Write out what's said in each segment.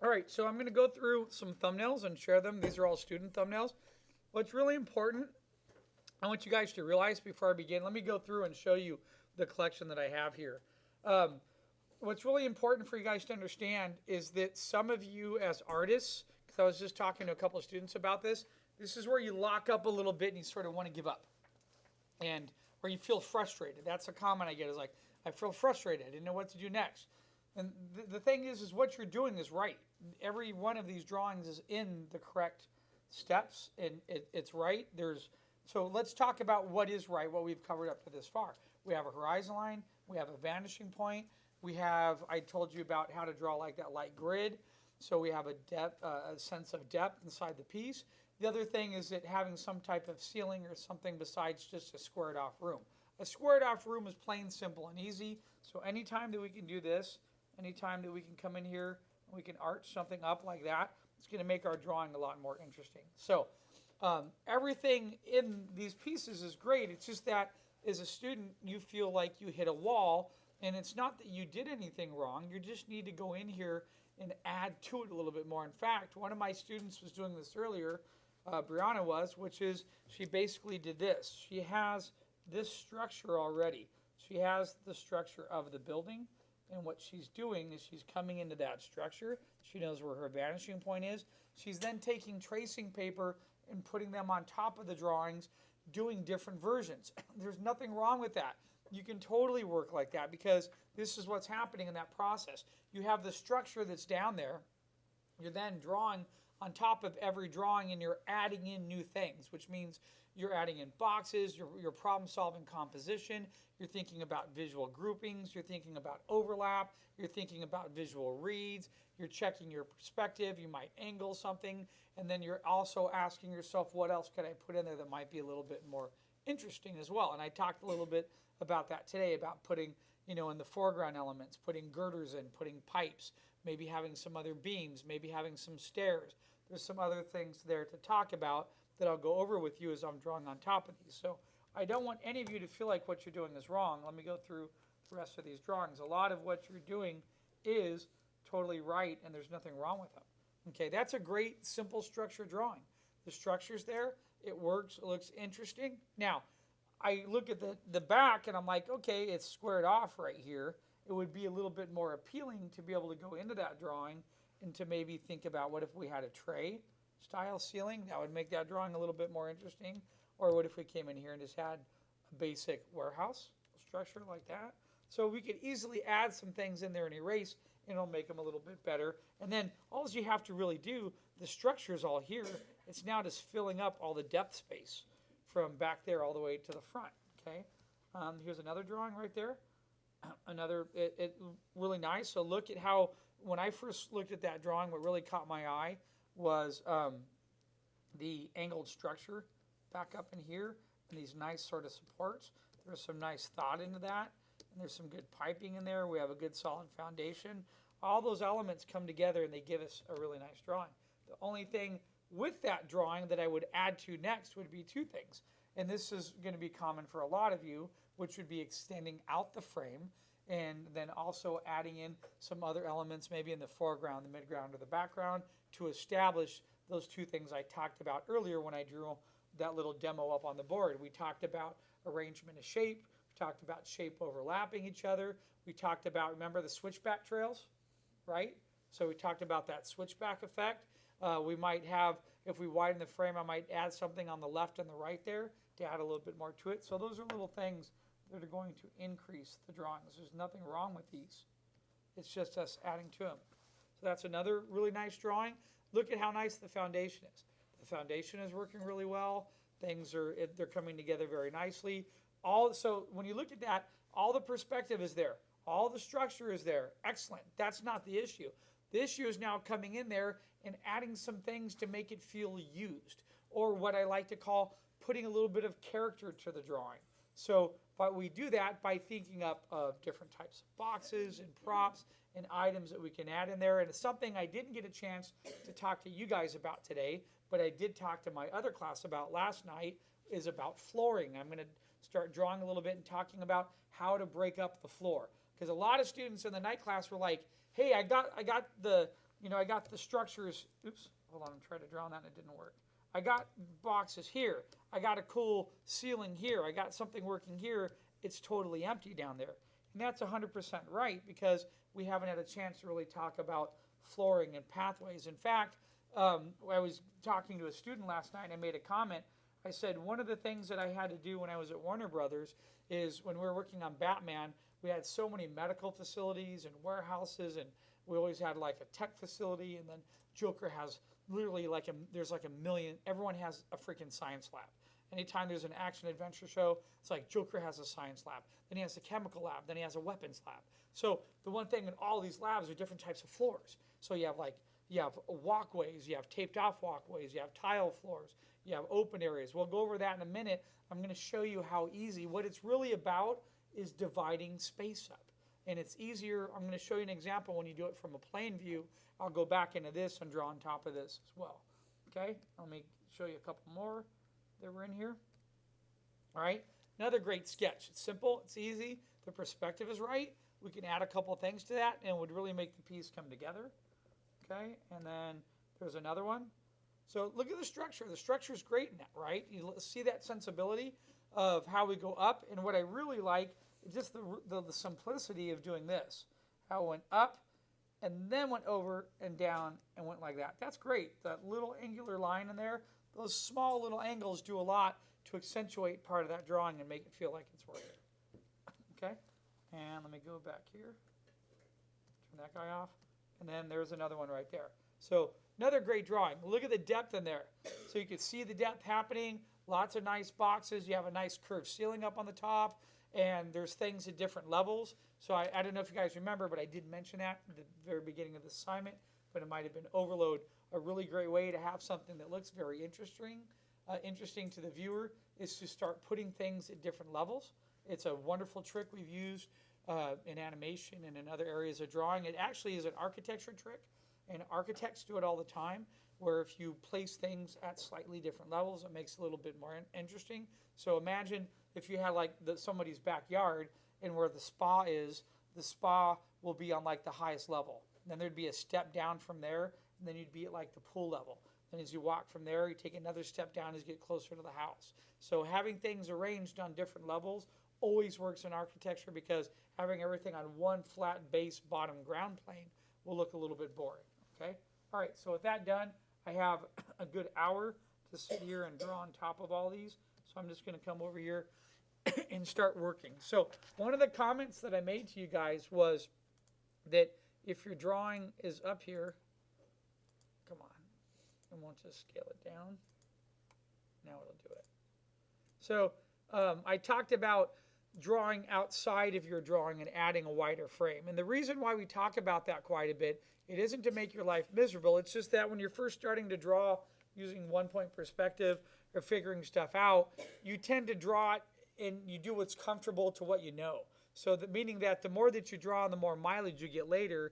All right, so I'm going to go through some thumbnails and share them. These are all student thumbnails. What's really important, I want you guys to realize before I begin, let me go through and show you the collection that I have here. Um, what's really important for you guys to understand is that some of you as artists, because I was just talking to a couple of students about this is where you lock up a little bit and you sort of want to give up and where you feel frustrated. That's a comment I get is like, I feel frustrated. I didn't know what to do next. And the thing is what you're doing is right. Every one of these drawings is in the correct steps and it's right. So let's talk about what is right, what we've covered up to this far. We have a horizon line, we have a vanishing point, I told you about how to draw like that light grid. So we have a sense of depth inside the piece. The other thing is that having some type of ceiling or something besides just a squared off room. A squared off room is plain simple and easy. So anytime that we can do this, anytime that we can come in here and we can arch something up like that, it's going to make our drawing a lot more interesting. So everything in these pieces is great. It's just that as a student, you feel like you hit a wall, and it's not that you did anything wrong. You just need to go in here and add to it a little bit more. In fact, one of my students was doing this earlier, Brianna was, which is she basically did this. She has this structure already. She has the structure of the building, and what she's doing is she's coming into that structure. She knows where her vanishing point is. She's then taking tracing paper and putting them on top of the drawings, doing different versions. There's nothing wrong with that. You can totally work like that because this is what's happening in that process. You have the structure that's down there. You're then drawing on top of every drawing and you're adding in new things, which means you're adding in boxes, your problem solving composition, you're thinking about visual groupings, you're thinking about overlap, you're thinking about visual reads, you're checking your perspective, you might angle something, and then you're also asking yourself, what else could I put in there that might be a little bit more interesting as well? And I talked a little bit about that today, about putting, in the foreground elements, putting girders in, putting pipes, maybe having some other beams, maybe having some stairs. There's some other things there to talk about that I'll go over with you as I'm drawing on top of these. So I don't want any of you to feel like what you're doing is wrong. Let me go through the rest of these drawings. A lot of what you're doing is totally right and there's nothing wrong with them. Okay, that's a great simple structure drawing. The structure's there, it works, it looks interesting. Now, I look at the back and I'm like, okay, it's squared off right here. It would be a little bit more appealing to be able to go into that drawing and to maybe think about what if we had a tray style ceiling. That would make that drawing a little bit more interesting. Or what if we came in here and just had a basic warehouse structure like that. So we could easily add some things in there and erase, and it'll make them a little bit better. And then all you have to really do, the structure is all here. It's now just filling up all the depth space from back there all the way to the front. Okay. Here's another drawing right there. It really nice. So look at how, when I first looked at that drawing, what really caught my eye was the angled structure back up in here and these nice sort of supports. There's some nice thought into that, and there's some good piping in there. We have a good solid foundation. All those elements come together and they give us a really nice drawing. The only thing with that drawing that I would add to next would be two things. And this is going to be common for a lot of you, which would be extending out the frame and then also adding in some other elements, maybe in the foreground, the midground, or the background, to establish those two things I talked about earlier when I drew that little demo up on the board. We talked about arrangement of shape. We talked about shape overlapping each other. We talked about, remember the switchback trails, right? So we talked about that switchback effect. We might have, if we widen the frame, I might add something on the left and the right there to add a little bit more to it. So those are little things that are going to increase the drawings. There's nothing wrong with these. It's just us adding to them. So that's another really nice drawing. Look at how nice the foundation is. The foundation is working really well. They're coming together very nicely. So when you look at that, all the perspective is there. All the structure is there. Excellent. That's not the issue. The issue is now coming in there and adding some things to make it feel used, or what I like to call putting a little bit of character to the drawing. But we do that by thinking up of different types of boxes and props and items that we can add in there. And it's something I didn't get a chance to talk to you guys about today, but I did talk to my other class about last night, is about flooring. I'm going to start drawing a little bit and talking about how to break up the floor. Because a lot of students in the night class were like, hey, I got I got the structures. Oops, hold on, I'm trying to draw on that and it didn't work. I got boxes here. I got a cool ceiling here. I got something working here. It's totally empty down there. And that's 100% right because we haven't had a chance to really talk about flooring and pathways. In fact, I was talking to a student last night and I made a comment. I said one of the things that I had to do when I was at Warner Brothers is when we were working on Batman, we had so many medical facilities and warehouses, and we always had like a tech facility, and then Joker has literally there's like a million, everyone has a freaking science lab. Anytime there's an action adventure show, it's like Joker has a science lab, then he has a chemical lab, then he has a weapons lab. So the one thing in all these labs are different types of floors. So you have walkways, you have taped off walkways, you have tile floors, you have open areas. We'll go over that in a minute. I'm going to show you how easy. What it's really about is dividing space up. And it's easier. I'm going to show you an example when you do it from a plane view. I'll go back into this and draw on top of this as well. Okay, let me show you a couple more that were in here. All right, another great sketch. It's simple, it's easy, the perspective is right. We can add a couple things to that and it would really make the piece come together. Okay, and then there's another one. So look at the structure. The structure is great in that, right? You see that sensibility of how we go up. And what I really like is just the simplicity of doing this. How it went up and then went over and down and went like that. That's great. That little angular line in there, those small little angles do a lot to accentuate part of that drawing and make it feel like it's working. Okay, and let me go back here. Turn that guy off. And then there's another one right there. So another great drawing. Look at the depth in there. So you can see the depth happening. Lots of nice boxes. You have a nice curved ceiling up on the top. And there's things at different levels. So I don't know if you guys remember, but I did mention that at the very beginning of the assignment. But it might have been overload. A really great way to have something that looks very interesting to the viewer is to start putting things at different levels. It's a wonderful trick we've used in animation and in other areas of drawing. It actually is an architecture trick. And architects do it all the time, where if you place things at slightly different levels, it makes it a little bit more interesting. So imagine if you had like somebody's backyard, and where the spa is, the spa will be on like the highest level. And then there'd be a step down from there, and then you'd be at like the pool level. Then as you walk from there, you take another step down as you get closer to the house. So having things arranged on different levels always works in architecture, because having everything on one flat base bottom ground plane will look a little bit boring. Okay. All right. So with that done, I have a good hour to sit here and draw on top of all these. So I'm just going to come over here and start working. So one of the comments that I made to you guys was that if your drawing is up here, come on, and we'll just scale it down. Now it'll do it. So I talked about drawing outside of your drawing and adding a wider frame. And the reason why we talk about that quite a bit, it isn't to make your life miserable. It's just that when you're first starting to draw using one-point perspective or figuring stuff out, you tend to draw it and you do what's comfortable to what you know. So meaning that the more that you draw and the more mileage you get later.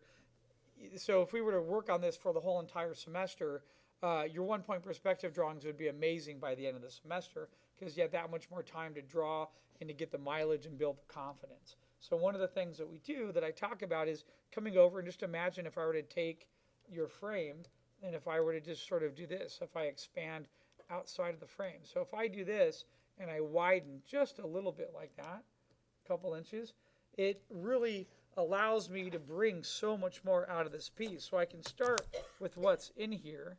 So if we were to work on this for the whole entire semester, your one-point perspective drawings would be amazing by the end of the semester, because you have that much more time to draw and to get the mileage and build the confidence. So one of the things that we do that I talk about is coming over and just imagine if I were to take your frame and if I were to just sort of do this, if I expand outside of the frame. So if I do this and I widen just a little bit like that, a couple inches, it really allows me to bring so much more out of this piece. So I can start with what's in here,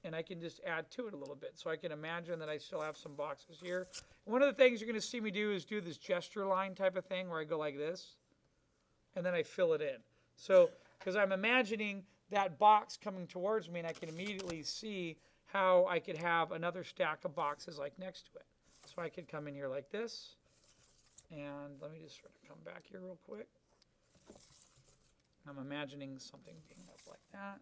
and I can just add to it a little bit. So I can imagine that I still have some boxes here. One of the things you're going to see me do is do this gesture line type of thing where I go like this, and then I fill it in. So, because I'm imagining that box coming towards me, and I can immediately see how I could have another stack of boxes like next to it. So I could come in here like this, and let me just sort of come back here real quick. I'm imagining something being up like that.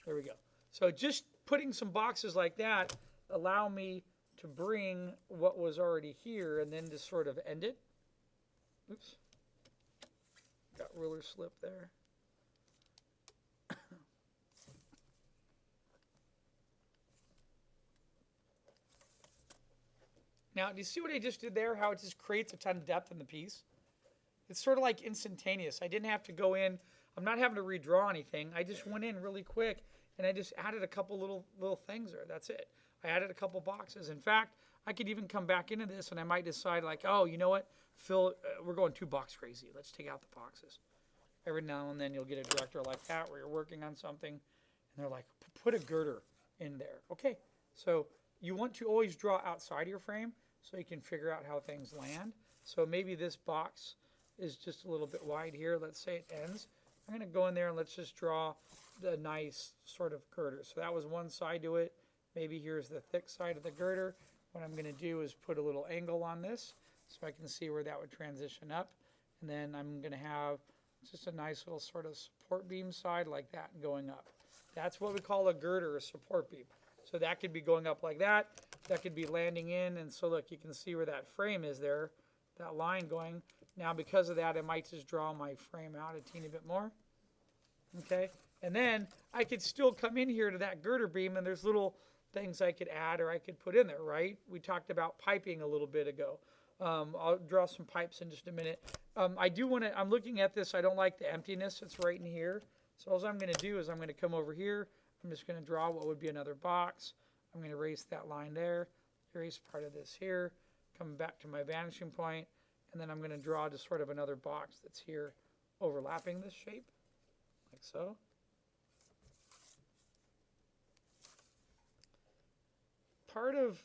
There we go. So just putting some boxes like that allow me to bring what was already here and then just sort of end it. Oops. Got ruler slip there. Now, do you see what I just did there? How it just creates a ton of depth in the piece? it's sort of like instantaneous. I didn't have to go in. I'm not having to redraw anything. I just went in really quick and I just added a couple little things there. That's it. I added a couple boxes. In fact, I could even come back into this and I might decide like, oh, you know what, Phil, we're going 2-box crazy. Let's take out the boxes. Every now and then you'll get a director like that where you're working on something and they're like, put a girder in there. Okay, so you want to always draw outside your frame so you can figure out how things land. So maybe this box is just a little bit wide here. Let's say it ends. I'm going to go in there and let's just draw the nice sort of girder. So that was one side to it. Maybe here's the thick side of the girder. What I'm going to do is put a little angle on this so I can see where that would transition up. And then I'm going to have just a nice little sort of support beam side like that going up. That's what we call a girder, a support beam. So that could be going up like that. That could be landing in. And so look, you can see where that frame is there, that line going. Now because of that, I might just draw my frame out a teeny bit more. Okay, and then I could still come in here to that girder beam and there's little things I could add or I could put in there, right? We talked about piping a little bit ago. I'll draw some pipes in just a minute. I do want to, I'm looking at this, I don't like the emptiness that's right in here. So all I'm going to do is I'm going to come over here. I'm just going to draw what would be another box. I'm going to erase that line there, erase part of this here, come back to my vanishing point, and then I'm going to draw just sort of another box that's here overlapping this shape, like so. Part of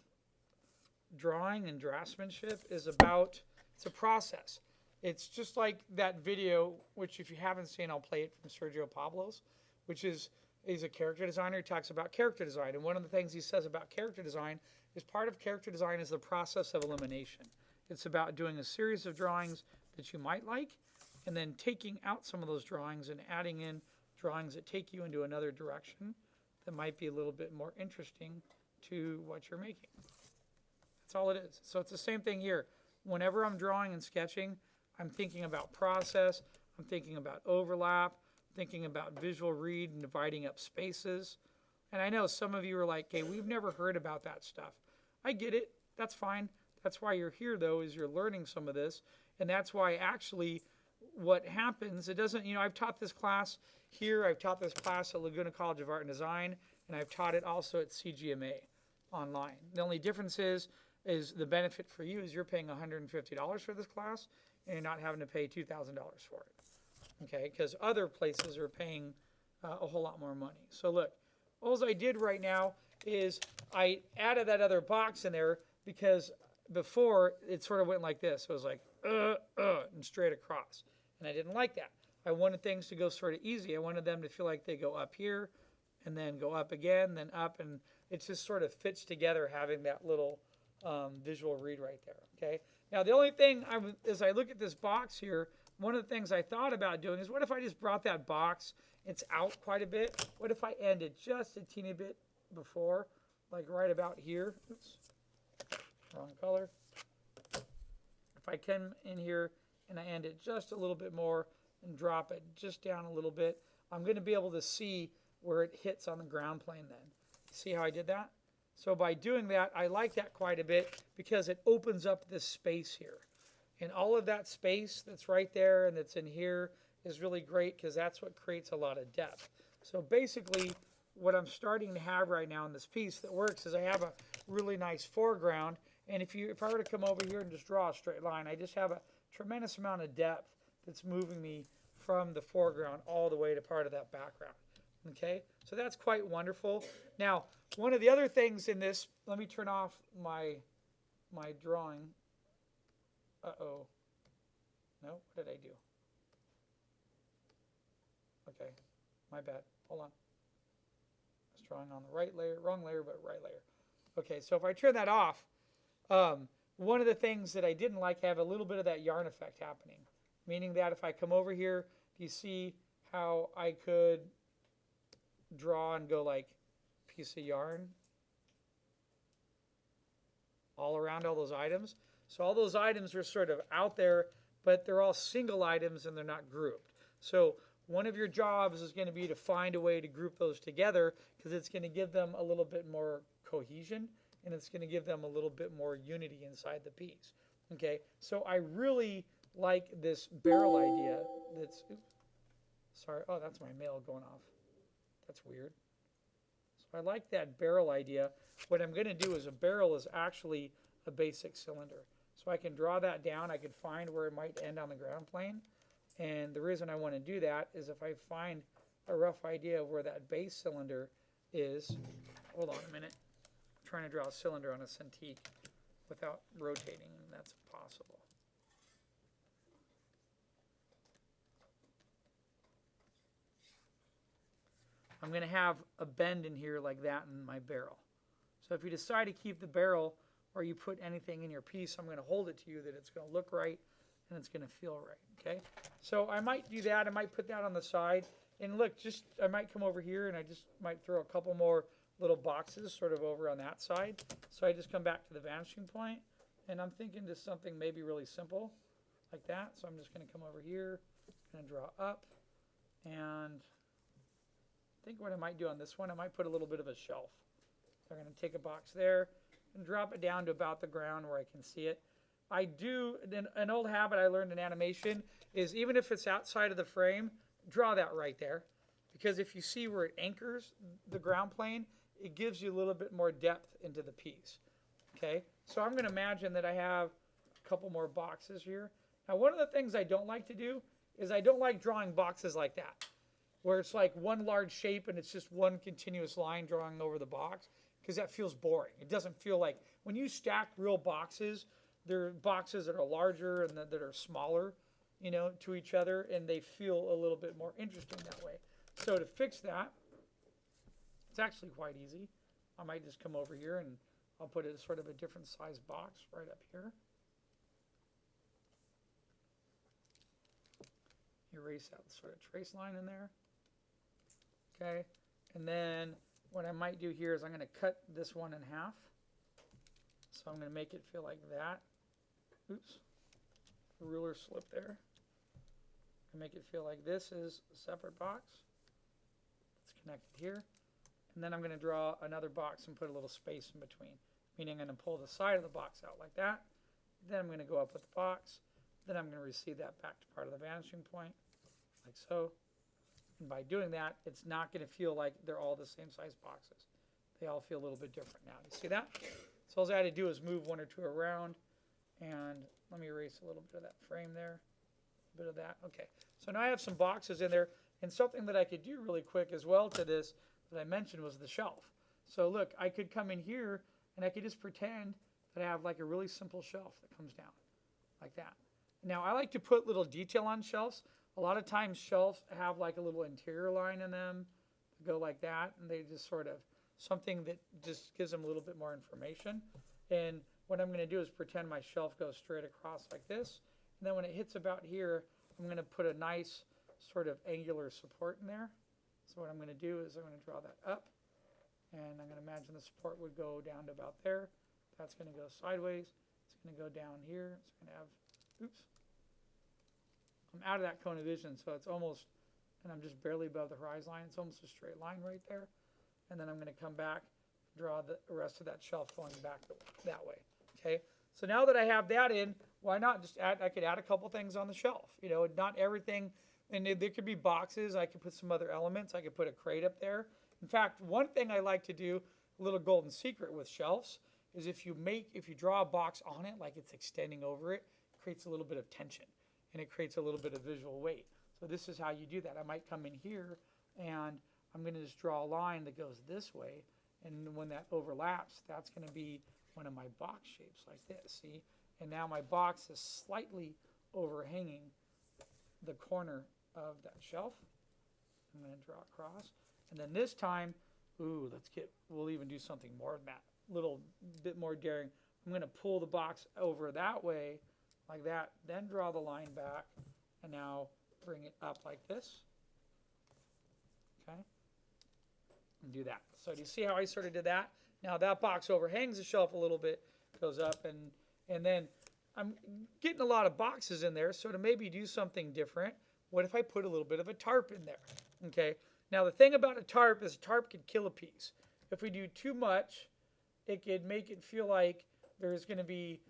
drawing and draftsmanship is about, it's a process. It's just like that video, which if you haven't seen, I'll play it from Sergio Pablos, which is, he's a character designer. He talks about character design. And one of the things he says about character design is part of character design is the process of elimination. It's about doing a series of drawings that you might like, and then taking out some of those drawings and adding in drawings that take you into another direction that might be a little bit more interesting to what you're making. That's all it is. So it's the same thing here. Whenever I'm drawing and sketching, I'm thinking about process, I'm thinking about overlap, thinking about visual read and dividing up spaces. And I know some of you are like, hey, we've never heard about that stuff. I get it. That's fine. That's why you're here, though, is you're learning some of this. And that's why actually what happens, it doesn't, you know, I've taught this class here. I've taught this class at Laguna College of Art and Design, and I've taught it also at CGMA online. The only difference is the benefit for you is you're paying $150 for this class, and you're not having to pay $2,000 for it. Okay, because other places are paying a whole lot more money. So look, all I did right now is I added that other box in there because before it sort of went like this. So it was like, and straight across. And I didn't like that. I wanted things to go sort of easy. I wanted them to feel like they go up here and then go up again, then up, and it just sort of fits together having that little visual read right there, okay? Now, the only thing, as I look at this box here, one of the things I thought about doing is what if I just brought that box, it's out quite a bit. What if I ended just a teeny bit before, like right about here? Oops, wrong color. If I come in here and I end it just a little bit more and drop it just down a little bit, I'm going to be able to see where it hits on the ground plane then. See how I did that? So by doing that, I like that quite a bit because it opens up this space here. And all of that space that's right there and that's in here is really great because that's what creates a lot of depth. So basically, what I'm starting to have right now in this piece that works is I have a really nice foreground. And if I were to come over here and just draw a straight line, I just have a tremendous amount of depth that's moving me from the foreground all the way to part of that background. Okay, so that's quite wonderful. Now, one of the other things in this, let me turn off my drawing. Uh-oh. No, what did I do? Okay, my bad. Hold on. I was drawing on the right layer, wrong layer, but right layer. Okay, so if I turn that off, one of the things that I didn't like, I have a little bit of that yarn effect happening. Meaning that if I come over here, do you see how I could draw and go like piece of yarn all around all those items? So all those items are sort of out there, but they're all single items and they're not grouped. So one of your jobs is going to be to find a way to group those together because it's going to give them a little bit more cohesion and it's going to give them a little bit more unity inside the piece. Okay, so I really like this barrel idea that's, oops, sorry, oh, that's my mail going off. That's weird. So I like that barrel idea. What I'm going to do is a barrel is actually a basic cylinder. So I can draw that down. I can find where it might end on the ground plane. And the reason I want to do that is if I find a rough idea of where that base cylinder is, hold on a minute, I'm trying to draw a cylinder on a Cintiq without rotating, and that's impossible. I'm going to have a bend in here like that in my barrel. So if you decide to keep the barrel or you put anything in your piece, I'm going to hold it to you that it's going to look right and it's going to feel right, okay? So I might do that. I might put that on the side. And look, just I might come over here and I just might throw a couple more little boxes sort of over on that side. So I just come back to the vanishing point, and I'm thinking just something maybe really simple like that. So I'm just going to come over here and draw up. And I think what I might do on this one, I might put a little bit of a shelf. So I'm going to take a box there and drop it down to about the ground where I can see it. I do, an old habit I learned in animation is even if it's outside of the frame, draw that right there. Because if you see where it anchors the ground plane, it gives you a little bit more depth into the piece. Okay, so I'm going to imagine that I have a couple more boxes here. Now, one of the things I don't like to do is I don't like drawing boxes like that, where it's like one large shape and it's just one continuous line drawing over the box, because that feels boring. It doesn't feel like, when you stack real boxes, there are boxes that are larger and that are smaller, you know, to each other, and they feel a little bit more interesting that way. So to fix that, it's actually quite easy. I might just come over here and I'll put it as sort of a different size box right up here. Erase that sort of trace line in there. Okay, and then what I might do here is I'm going to cut this one in half. So I'm going to make it feel like that. Oops, the ruler slipped there. And make it feel like this is a separate box. It's connected here. And then I'm going to draw another box and put a little space in between, meaning I'm going to pull the side of the box out like that. Then I'm going to go up with the box. Then I'm going to receive that back to part of the vanishing point, like so. And by doing that, it's not going to feel like they're all the same size boxes. They all feel a little bit different now. You see that? So all I had to do is move one or two around. And let me erase a little bit of that frame there. A bit of that. Okay. So now I have some boxes in there. And something that I could do really quick as well to this that I mentioned was the shelf. So look, I could come in here and I could just pretend that I have like a really simple shelf that comes down like that. Now I like to put little detail on shelves. A lot of times shelves have like a little interior line in them that go like that, and they just sort of something that just gives them a little bit more information. And what I'm going to do is pretend my shelf goes straight across like this, and then when it hits about here, I'm going to put a nice sort of angular support in there. So what I'm going to do is I'm going to draw that up, and I'm going to imagine the support would go down to about there. That's going to go sideways. It's going to go down here. It's going to have, oops. I'm out of that cone of vision, so it's almost, and I'm just barely above the horizon line. It's almost a straight line right there. And then I'm going to come back, draw the rest of that shelf going back that way. Okay, so now that I have that in, why not just add, I could add a couple things on the shelf. You know, not everything, and there could be boxes. I could put some other elements. I could put a crate up there. In fact, one thing I like to do, a little golden secret with shelves, is if you draw a box on it like it's extending over it, it creates a little bit of tension. And it creates a little bit of visual weight. So this is how you do that. I might come in here and I'm going to just draw a line that goes this way. And when that overlaps, that's going to be one of my box shapes like this, see? And now my box is slightly overhanging the corner of that shelf. I'm going to draw across. And then this time, we'll even do something more than that, a little bit more daring. I'm going to pull the box over that way, like that, then draw the line back, and now bring it up like this. Okay, and do that. So do you see how I sort of did that? Now that box overhangs the shelf a little bit, goes up, and then I'm getting a lot of boxes in there, so to maybe do something different, what if I put a little bit of a tarp in there? Okay, now the thing about a tarp is a tarp could kill a piece. If we do too much, it could make it feel like there's going to be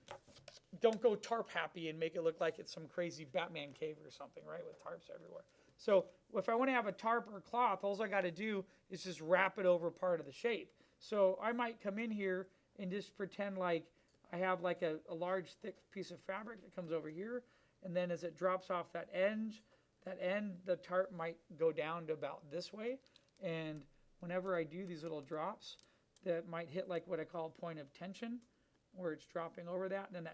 don't go tarp happy and make it look like it's some crazy Batman cave or something, right? With tarps everywhere. So if I want to have a tarp or cloth, all I got to do is just wrap it over part of the shape. So I might come in here and just pretend like I have like a large thick piece of fabric that comes over here. And then as it drops off that end, the tarp might go down to about this way. And whenever I do these little drops, that might hit like what I call a point of tension, where it's dropping over that. And then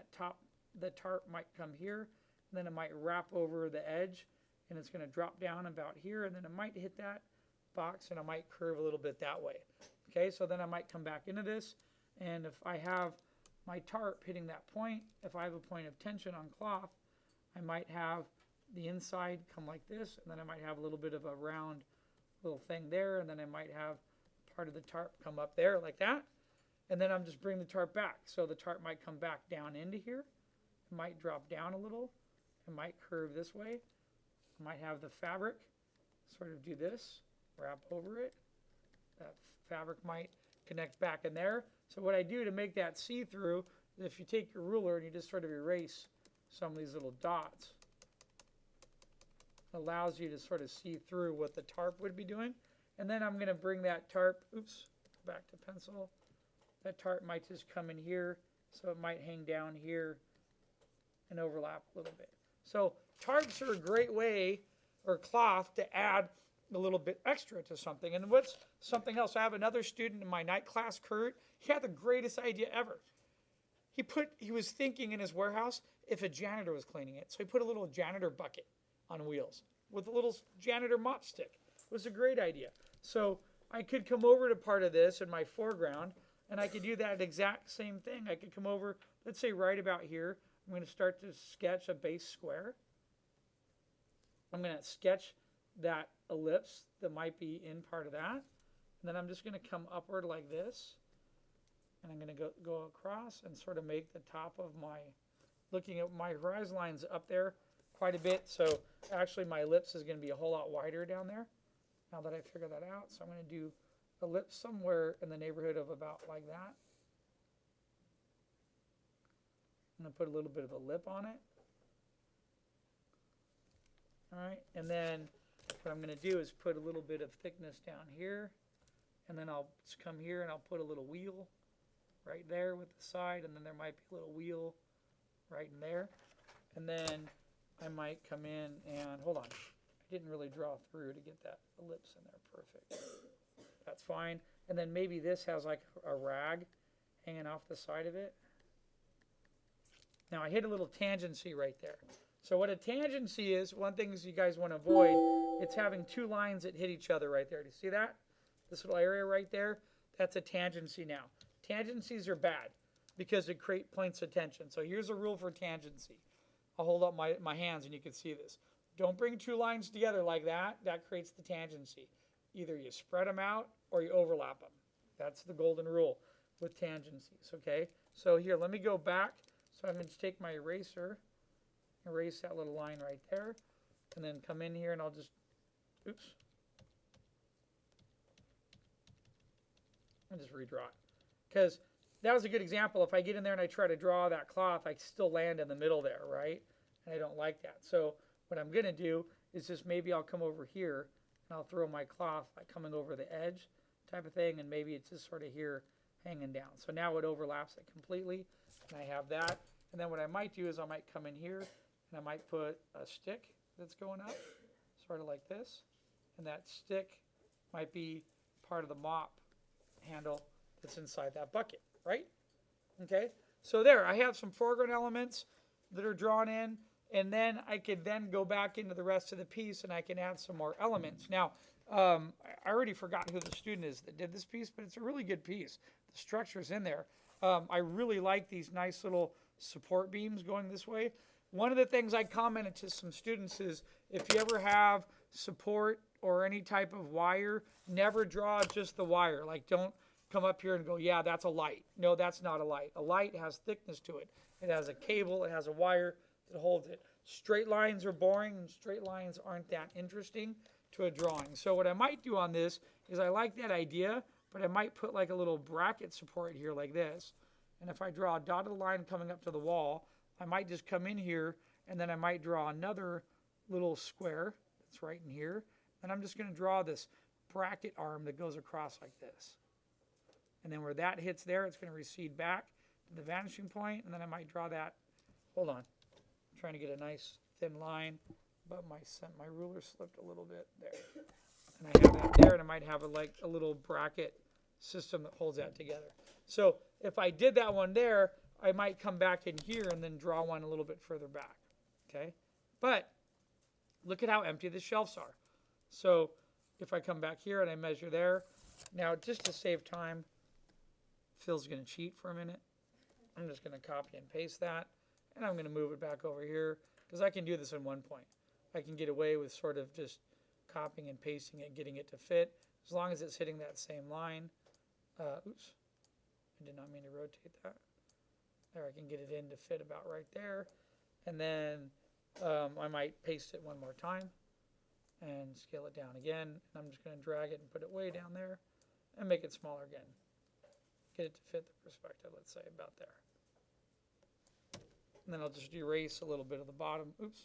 the tarp might come here, and then it might wrap over the edge, and it's going to drop down about here, and then it might hit that box, and I might curve a little bit that way. Okay, so then I might come back into this, and if I have my tarp hitting that point, if I have a point of tension on cloth, I might have the inside come like this, and then I might have a little bit of a round little thing there, and then I might have part of the tarp come up there like that, and then I'm just bringing the tarp back. So the tarp might come back down into here, it might drop down a little, it might curve this way, I might have the fabric sort of do this, wrap over it, that fabric might connect back in there. So what I do to make that see-through is if you take your ruler and you just sort of erase some of these little dots, it allows you to sort of see through what the tarp would be doing. And then I'm going to bring that tarp, back to pencil. That tarp might just come in here, so it might hang down here and overlap a little bit. So tarps are a great way, or cloth, to add a little bit extra to something. And what's something else? I have another student in my night class, Kurt. He had the greatest idea ever. He was thinking in his warehouse if a janitor was cleaning it. So he put a little janitor bucket on wheels with a little janitor mop stick. It was a great idea. So I could come over to part of this in my foreground, and I could do that exact same thing. I could come over, let's say right about here. I'm going to start to sketch a base square. I'm going to sketch that ellipse that might be in part of that. And then I'm just going to come upward like this. And I'm going to go across and sort of make the top of looking at my horizon lines up there quite a bit. So actually my ellipse is going to be a whole lot wider down there now that I figured that out. So I'm going to do ellipse somewhere in the neighborhood of about like that. I'm going to put a little bit of a lip on it. All right, and then what I'm going to do is put a little bit of thickness down here, and then I'll just come here and I'll put a little wheel right there with the side, and then there might be a little wheel right in there. And then I might come in and, hold on, I didn't really draw through to get that ellipse in there perfect. That's fine. And then maybe this has like a rag hanging off the side of it. Now I hit a little tangency right there. So what a tangency is, one thing is you guys want to avoid, it's having two lines that hit each other right there. Do you see that? This little area right there, that's a tangency now. Tangencies are bad because they create points of tension. So here's a rule for tangency. I'll hold up my hands and you can see this. Don't bring two lines together like that. That creates the tangency. Either you spread them out or you overlap them. That's the golden rule with tangencies, okay? So here, let me go back. So I'm going to take my eraser, erase that little line right there, and then come in here and I'll just, I'll just redraw it. Because that was a good example. If I get in there and I try to draw that cloth, I still land in the middle there, right? And I don't like that. So what I'm going to do is just maybe I'll come over here and I'll throw my cloth like coming over the edge type of thing, and maybe it's just sort of here hanging down. So now it overlaps it completely, and I have that. And then what I might do is I might come in here and I might put a stick that's going up, sort of like this. And that stick might be part of the mop handle that's inside that bucket, right? Okay, so there, I have some foreground elements that are drawn in, and then I could then go back into the rest of the piece and I can add some more elements. Now, I already forgot who the student is that did this piece, but it's a really good piece. The structure's in there. I really like these nice little support beams going this way. One of the things I commented to some students is if you ever have support or any type of wire, never draw just the wire. Like, don't come up here and go, yeah, that's a light. No, that's not a light. A light has thickness to it. It has a cable, it has a wire that holds it. Straight lines are boring, and straight lines aren't that interesting to a drawing. So what I might do on this is I like that idea, but I might put like a little bracket support here like this. And if I draw a dotted line coming up to the wall, I might just come in here and then I might draw another little square that's right in here. And I'm just going to draw this bracket arm that goes across like this. And then where that hits there, it's going to recede back to the vanishing point, and then I might draw that. Hold on. I'm trying to get a nice thin line, but my ruler slipped a little bit there. And I have that there, and I might have like a little bracket system that holds that together. So if I did that one there, I might come back in here and then draw one a little bit further back. Okay? But look at how empty the shelves are. So if I come back here and I measure there, now just to save time, Phil's going to cheat for a minute. I'm just going to copy and paste that, and I'm going to move it back over here because I can do this in one point. I can get away with sort of just copying and pasting it, getting it to fit, as long as it's hitting that same line. Oops, I did not mean to rotate that. There, I can get it in to fit about right there. And then I might paste it one more time and scale it down again. And I'm just going to drag it and put it way down there and make it smaller again. Get it to fit the perspective, let's say, about there. And then I'll just erase a little bit of the bottom. Oops.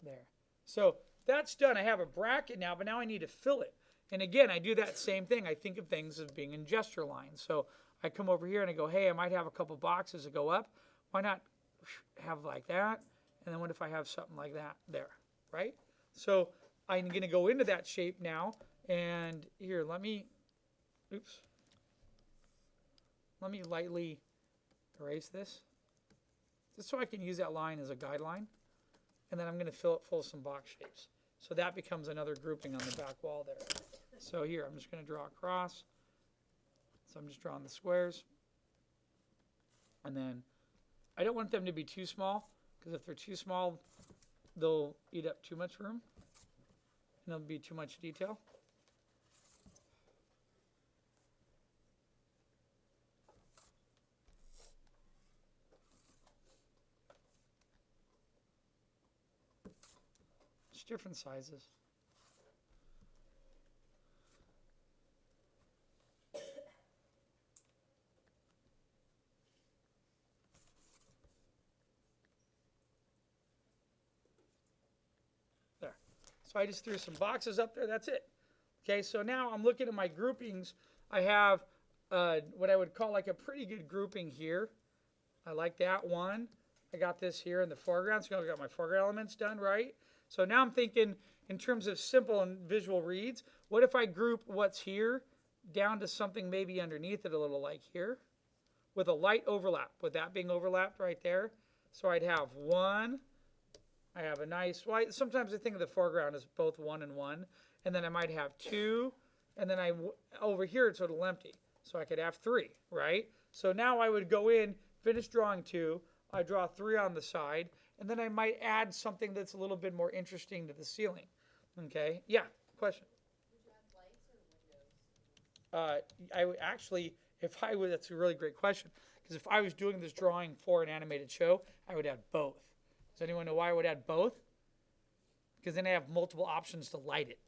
There. So that's done. I have a bracket now, but now I need to fill it. And again, I do that same thing. I think of things as being in gesture lines. So I come over here and I go, hey, I might have a couple boxes that go up. Why not have like that? And then what if I have something like that there, right? So I'm going to go into that shape now. And here, let me lightly erase this, just so I can use that line as a guideline. And then I'm going to fill it full of some box shapes. So that becomes another grouping on the back wall there. So here, I'm just going to draw across. So I'm just drawing the squares. And then I don't want them to be too small, because if they're too small, they'll eat up too much room. And there'll be too much detail. Different sizes. There. So I just threw some boxes up there. That's it. Okay, so now I'm looking at my groupings. I have what I would call like a pretty good grouping here. I like that one. I got this here in the foreground. So I got my foreground elements done, right? So now I'm thinking in terms of simple and visual reads. What if I group what's here down to something maybe underneath it a little like here with a light overlap, with that being overlapped right there. So I'd have one. I have a nice white. Sometimes I think of the foreground as both 1 and 1. And then I might have 2. And then over here it's a little empty. So I could have 3, right? So now I would go in, finish drawing 2. I draw 3 on the side. And then I might add something that's a little bit more interesting to the ceiling. Okay? Yeah, question. Would you have lights or windows? I would actually, that's a really great question. Because if I was doing this drawing for an animated show, I would add both. Does anyone know why I would add both? Because then I have multiple options to light it.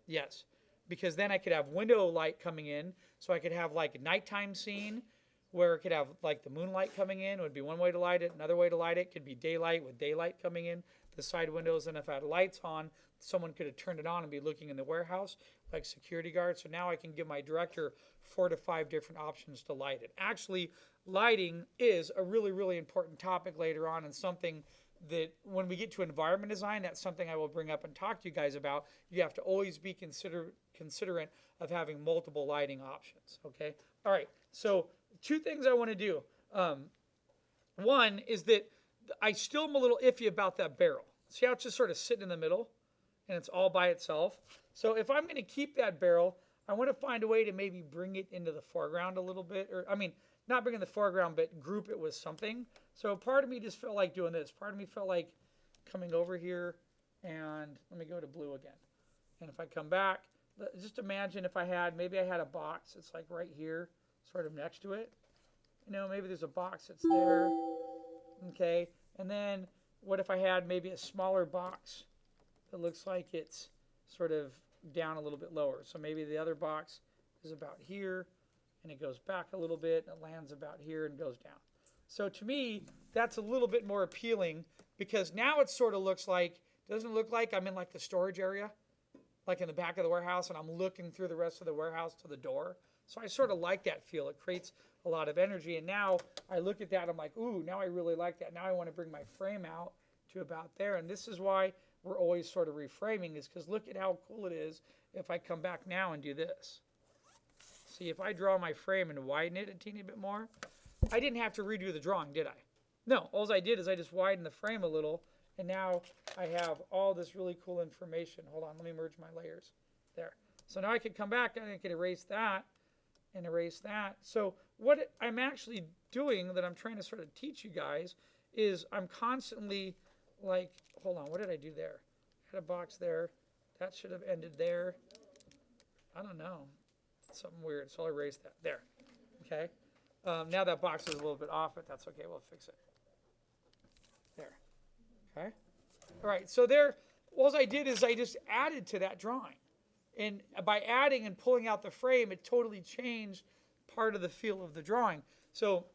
Yes. Because then I could have window light coming in. So I could have like a nighttime scene where it could have like the moonlight coming in would be one way to light it. Another way to light it could be daylight with daylight coming in the side windows. And if I had lights on, someone could have turned it on and be looking in the warehouse like security guards. So now I can give my director 4 to 5 different options to light it. Actually, lighting is a really, really important topic later on, and something that when we get to environment design, that's something I will bring up and talk to you guys about. You have to always be considerate of having multiple lighting options. Okay. All right. So 2 things I want to do. One is that I still am a little iffy about that barrel. See how it's just sort of sitting in the middle and it's all by itself. So if I'm going to keep that barrel, I want to find a way to maybe bring it into the foreground a little bit. Or, I mean, not bring it in the foreground, but group it with something. So part of me just felt like doing this. Part of me felt like coming over here and let me go to blue again. And if I come back, just imagine if maybe I had a box that's like right here, sort of next to it. You know, maybe there's a box that's there. Okay. And then what if I had maybe a smaller box that looks like it's sort of down a little bit lower. So maybe the other box is about here and it goes back a little bit and it lands about here and goes down. So to me, that's a little bit more appealing because now it sort of looks like, doesn't it look like I'm in like the storage area, like in the back of the warehouse, and I'm looking through the rest of the warehouse to the door. So I sort of like that feel. It creates a lot of energy. And now I look at that, I'm like, ooh, now I really like that. Now I want to bring my frame out to about there. And this is why we're always sort of reframing, is because look at how cool it is if I come back now and do this. See, if I draw my frame and widen it a teeny bit more, I didn't have to redo the drawing, did I? No, all I did is I just widened the frame a little, and now I have all this really cool information. Hold on, let me merge my layers. There. So now I could come back and I could erase that and erase that. So what I'm actually doing that I'm trying to sort of teach you guys is I'm constantly like, hold on, what did I do there? I had a box there. That should have ended there. I don't know. Something weird, so I'll erase that. There. Okay. Now that box is a little bit off, but that's okay. We'll fix it. There. Okay. All right. So there, all I did is I just added to that drawing. And by adding and pulling out the frame, it totally changed part of the feel of the drawing. So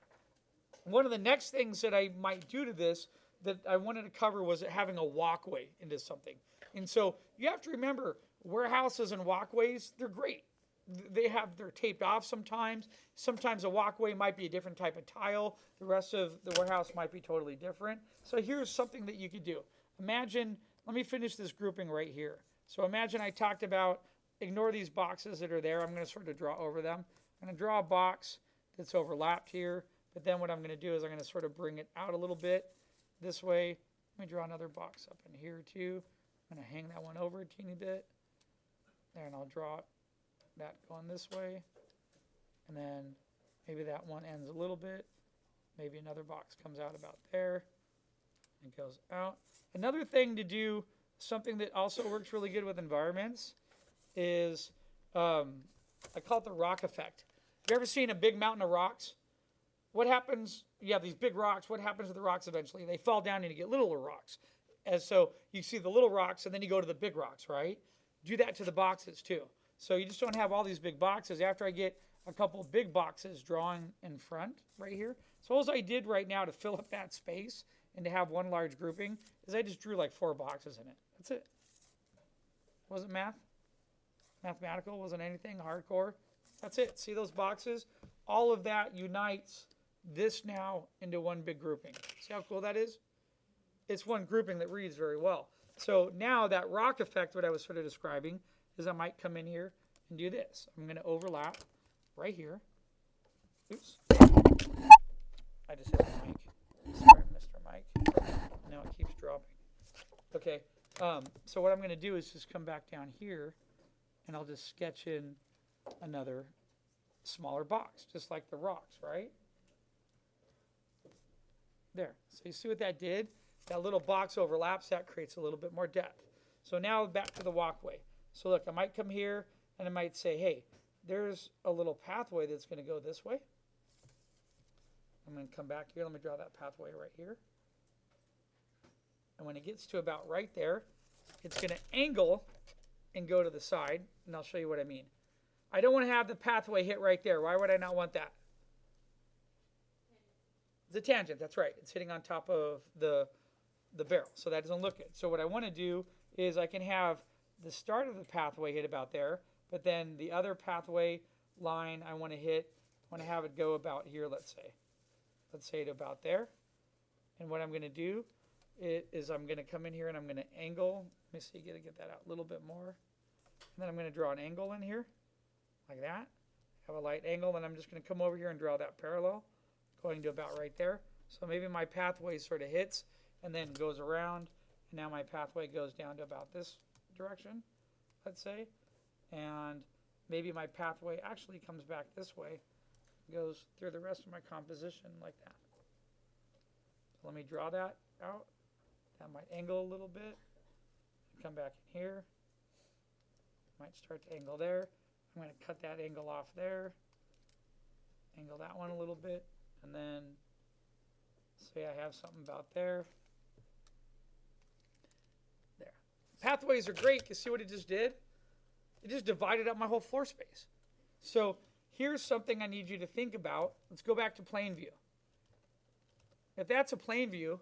one of the next things that I might do to this that I wanted to cover was having a walkway into something. And so you have to remember, warehouses and walkways, they're great. They're taped off sometimes. Sometimes a walkway might be a different type of tile. The rest of the warehouse might be totally different. So here's something that you could do. Imagine, let me finish this grouping right here. So imagine I talked about, ignore these boxes that are there. I'm going to sort of draw over them. I'm going to draw a box that's overlapped here. But then what I'm going to do is I'm going to sort of bring it out a little bit this way. Let me draw another box up in here too. I'm going to hang that one over a teeny bit. There, and I'll draw that going this way. And then maybe that one ends a little bit. Maybe another box comes out about there and goes out. Another thing to do, something that also works really good with environments, is I call it the rock effect. Have you ever seen a big mountain of rocks? What happens? You have these big rocks. What happens to the rocks eventually? They fall down and you get littler rocks. And so you see the little rocks and then you go to the big rocks, right? Do that to the boxes too. So you just don't have all these big boxes. After I get a couple big boxes drawing in front right here. So all I did right now to fill up that space and to have one large grouping is I just drew like 4 boxes in it. That's it. Wasn't mathematical, wasn't anything hardcore. That's it. See those boxes? All of that unites this now into one big grouping. See how cool that is? It's one grouping that reads very well. So now that rock effect, what I was sort of describing, is I might come in here and do this. I'm going to overlap right here. Oops. I just hit the mic. Sorry, Mr. Mike. Now it keeps dropping. Okay. So what I'm going to do is just come back down here, and I'll just sketch in another smaller box, just like the rocks, right? There. So you see what that did? That little box overlaps. That creates a little bit more depth. So now back to the walkway. So look, I might come here, and I might say, hey, there's a little pathway that's going to go this way. I'm going to come back here. Let me draw that pathway right here. And when it gets to about right there, it's going to angle and go to the side. And I'll show you what I mean. I don't want to have the pathway hit right there. Why would I not want that? It's a tangent. That's right. It's hitting on top of the barrel. So that doesn't look good. So what I want to do is I can have the start of the pathway hit about there, but then the other pathway line I want to have it go about here, let's say. Let's say it about there. And what I'm going to do is I'm going to come in here and I'm going to angle. Let me see, get that out a little bit more. And then I'm going to draw an angle in here, like that. Have a light angle, then I'm just going to come over here and draw that parallel, going to about right there. So maybe my pathway sort of hits and then goes around, and now my pathway goes down to about this direction, let's say. And maybe my pathway actually comes back this way, goes through the rest of my composition like that. So let me draw that out. That might angle a little bit. Come back in here. Might start to angle there. I'm going to cut that angle off there. Angle that one a little bit. And then say I have something about there. There. Pathways are great. You see what it just did? It just divided up my whole floor space. So here's something I need you to think about. Let's go back to plain view. if that's a plain view,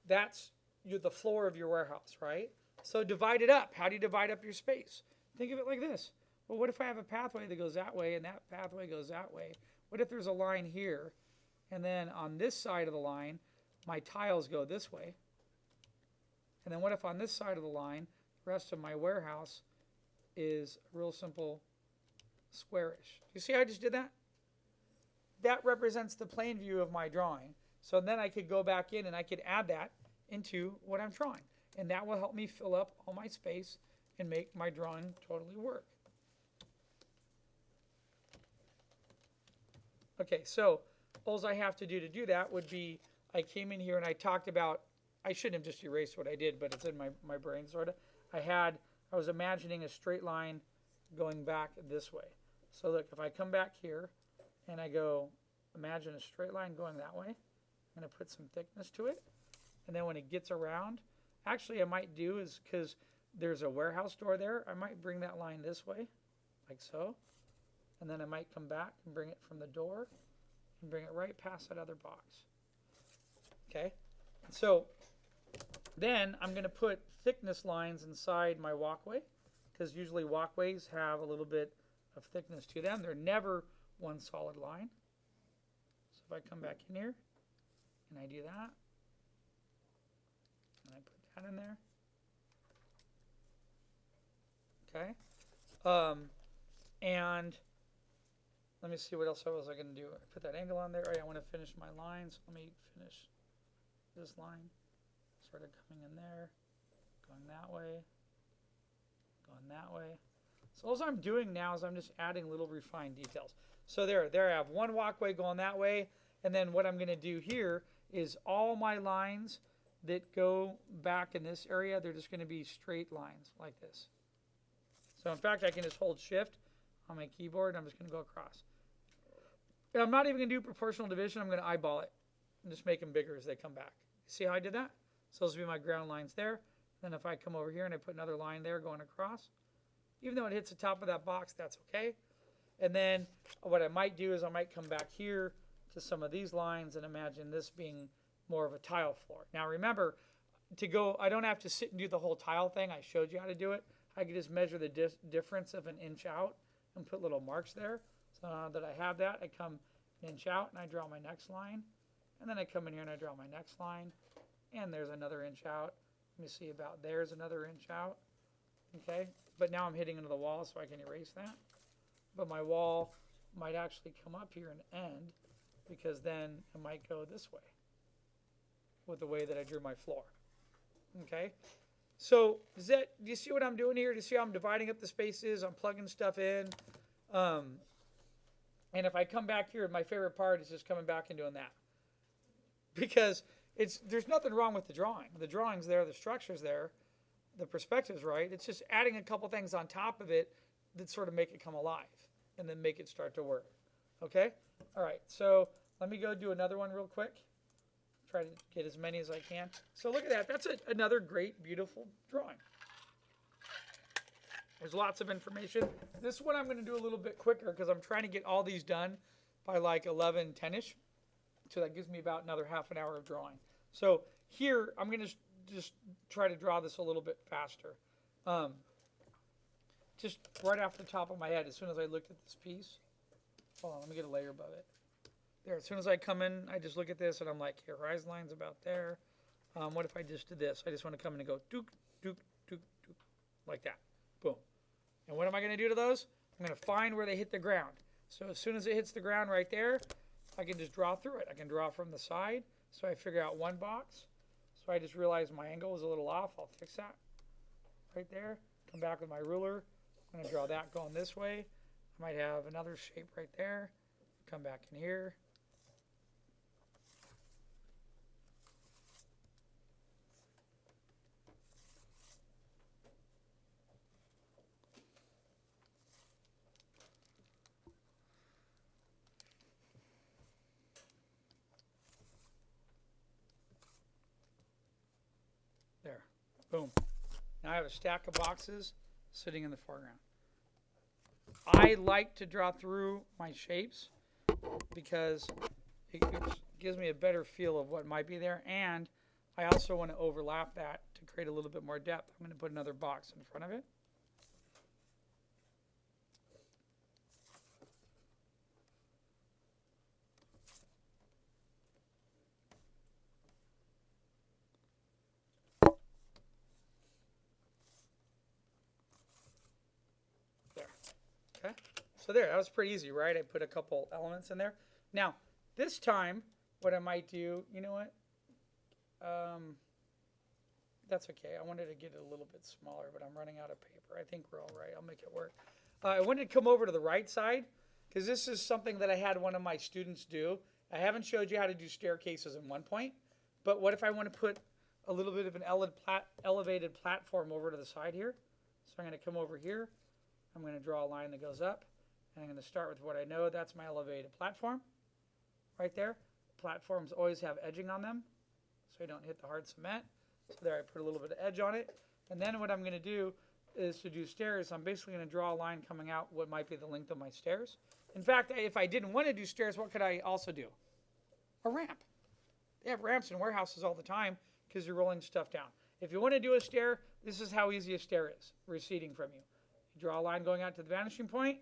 that's the floor of your warehouse, right? So divide it up. How do you divide up your space? Think of it like this. Well, what if I have a pathway that goes that way and that pathway goes that way? What if there's a line here, and then on this side of the line, my tiles go this way? And then what if on this side of the line, the rest of my warehouse is a real simple squarish? You see how I just did that? That represents the plane view of my drawing. So then I could go back in and I could add that into what I'm drawing. And that will help me fill up all my space and make my drawing totally work. Okay, so all I have to do that would be, I came in here and I talked about, I shouldn't have just erased what I did, but it's in my brain sort of. I was imagining a straight line going back this way. So look, if I come back here and I go, imagine a straight line going that way, I'm going to put some thickness to it. And then when it gets around, actually I might do is, because there's a warehouse door there, I might bring that line this way, like so. And then I might come back and bring it from the door and bring it right past that other box. Okay? So then I'm going to put thickness lines inside my walkway, because usually walkways have a little bit of thickness to them. They're never one solid line. So if I come back in here and I do that, and I put that in there. Okay? And let me see what else I was going to do. I put that angle on there. All right, I want to finish my line, so let me finish this line. Sort of coming in there, going that way, going that way. So all I'm doing now is I'm just adding little refined details. So there I have one walkway going that way, and then what I'm going to do here is all my lines that go back in this area, they're just going to be straight lines like this. So in fact, I can just hold shift on my keyboard, and I'm just going to go across. And I'm not even going to do proportional division. I'm going to eyeball it and just make them bigger as they come back. See how I did that? So those will be my ground lines there. Then if I come over here and I put another line there going across, even though it hits the top of that box, that's okay. And then what I might do is I might come back here to some of these lines and imagine this being more of a tile floor. Now remember, I don't have to sit and do the whole tile thing. I showed you how to do it. I can just measure the difference of an inch out and put little marks there. So now that I have that, I come an inch out and I draw my next line. And then I come in here and I draw my next line. And there's another inch out. Let me see about there's another inch out. Okay, but now I'm hitting into the wall, so I can erase that. But my wall might actually come up here and end, because then it might go this way with the way that I drew my floor. Okay, so do you see what I'm doing here? Do you see how I'm dividing up the spaces? I'm plugging stuff in. And if I come back here, my favorite part is just coming back and doing that. Because there's nothing wrong with the drawing. The drawing's there, the structure's there, the perspective's right. It's just adding a couple things on top of it that sort of make it come alive and then make it start to work. Okay? All right, so let me go do another one real quick. Try to get as many as I can. So look at that. That's another great, beautiful drawing. There's lots of information. This one I'm going to do a little bit quicker because I'm trying to get all these done by like 11:10ish. So that gives me about another half an hour of drawing. So here, I'm going to just try to draw this a little bit faster. Just right off the top of my head, as soon as I looked at this piece. Hold on, let me get a layer above it. There, as soon as I come in, I just look at this and I'm like, here, horizon line's about there. What if I just did this? I just want to come in and go dook, dook, dook, dook, like that. Boom. And what am I going to do to those? I'm going to find where they hit the ground. So as soon as it hits the ground right there, I can just draw through it. I can draw from the side. So I figure out one box. So I just realized my angle was a little off. I'll fix that right there. Come back with my ruler. I'm going to draw that going this way. I might have another shape right there. Come back in here. There. Boom. Now I have a stack of boxes sitting in the foreground. I like to draw through my shapes because gives me a better feel of what might be there. And I also want to overlap that to create a little bit more depth. I'm going to put another box in front of it. Okay, so there, that was pretty easy, right? I put a couple elements in there. Now, this time, what I might do, you know what? That's okay. I wanted to get it a little bit smaller, but I'm running out of paper. I think we're all right. I'll make it work. I wanted to come over to the right side because this is something that I had one of my students do. I haven't showed you how to do staircases in one point, but what if I want to put a little bit of an elevated platform over to the side here? So I'm going to come over here. I'm going to draw a line that goes up, and I'm going to start with what I know. That's my elevated platform right there. Platforms always have edging on them, so you don't hit the hard cement. So there, I put a little bit of edge on it. And then what I'm going to do is to do stairs, I'm basically going to draw a line coming out what might be the length of my stairs. In fact, if I didn't want to do stairs, what could I also do? A ramp. They have ramps in warehouses all the time because you're rolling stuff down. If you want to do a stair, this is how easy a stair is, receding from you. You draw a line going out to the vanishing point,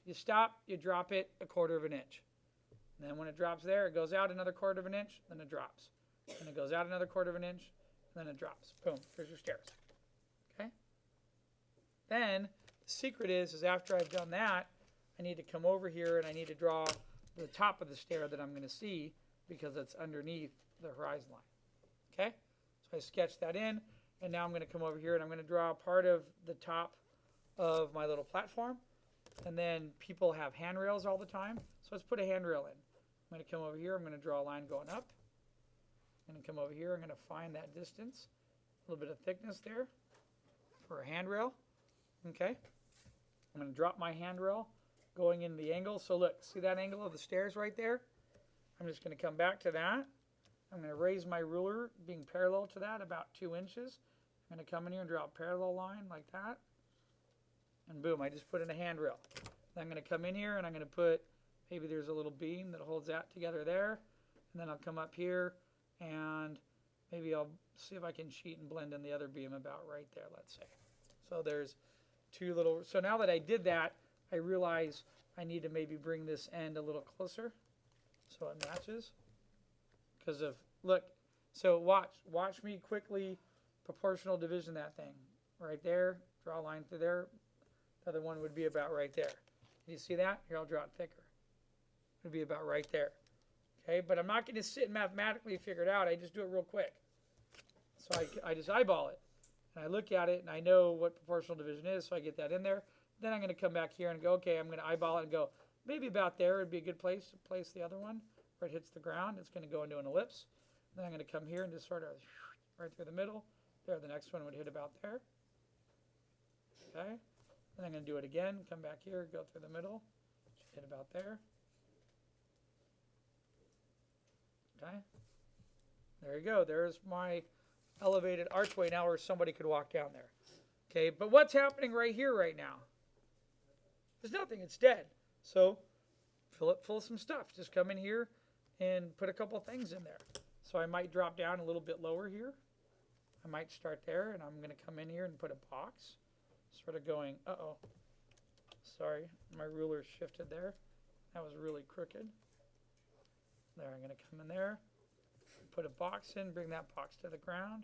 you stop, you drop it 1/4 inch. And then when it drops there, it goes out another 1/4 inch, then it drops. And it goes out another 1/4 inch, then it drops. Boom, there's your stairs. Okay? Then the secret is after I've done that, I need to come over here and I need to draw the top of the stair that I'm going to see because it's underneath the horizon line. Okay? So I sketch that in, and now I'm going to come over here and I'm going to draw part of the top of my little platform. And then people have handrails all the time, so let's put a handrail in. I'm going to come over here, I'm going to draw a line going up. I'm going to come over here, I'm going to find that distance, a little bit of thickness there for a handrail. Okay, I'm going to drop my handrail going in the angle. So look, see that angle of the stairs right there? I'm just going to come back to that. I'm going to raise my ruler being parallel to that about 2 inches. I'm going to come in here and draw a parallel line like that. And boom, I just put in a handrail. Then I'm going to come in here and I'm going to put, maybe there's a little beam that holds that together there. And then I'll come up here and maybe I'll see if I can cheat and blend in the other beam about right there, let's say. So there's two little, so now that I did that, I realize I need to maybe bring this end a little closer so it matches. Because of, look, so watch me quickly proportional division that thing. Right there, draw a line through there. The other one would be about right there. You see that? Here, I'll draw it thicker. It would be about right there. Okay, but I'm not going to sit and mathematically figure it out. I just do it real quick. So I just eyeball it. And I look at it, and I know what proportional division is, so I get that in there. Then I'm going to come back here and go, okay, I'm going to eyeball it and go, maybe about there would be a good place to place the other one where it hits the ground. It's going to go into an ellipse. Then I'm going to come here and just sort of right through the middle. There, the next one would hit about there. Okay. Then I'm going to do it again, come back here, go through the middle, hit about there. Okay, there you go. There's my elevated archway now where somebody could walk down there. Okay, but what's happening right here right now? There's nothing, it's dead. So fill it full of some stuff. Just come in here and put a couple things in there. So I might drop down a little bit lower here. I might start there, and I'm going to come in here and put a box. Sort of going, uh-oh, sorry, my ruler shifted there. That was really crooked. There, I'm going to come in there, put a box in, bring that box to the ground.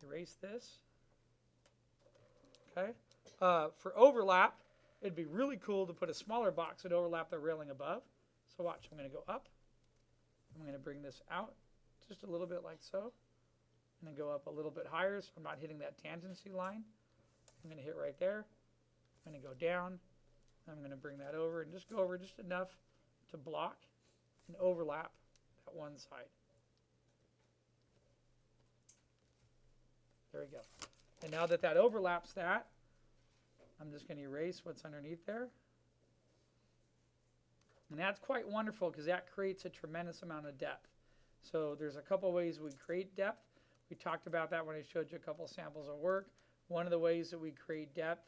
Erase this. Okay. For overlap, it'd be really cool to put a smaller box that overlap the railing above. So watch, I'm going to go up. I'm going to bring this out just a little bit like so. And then go up a little bit higher so I'm not hitting that tangency line. I'm going to hit right there. I'm going to go down. I'm going to bring that over and just go over just enough to block and overlap that one side. There we go. And now that that overlaps that, I'm just going to erase what's underneath there. And that's quite wonderful because that creates a tremendous amount of depth. So there's a couple ways we create depth. We talked about that when I showed you a couple samples of work. One of the ways that we create depth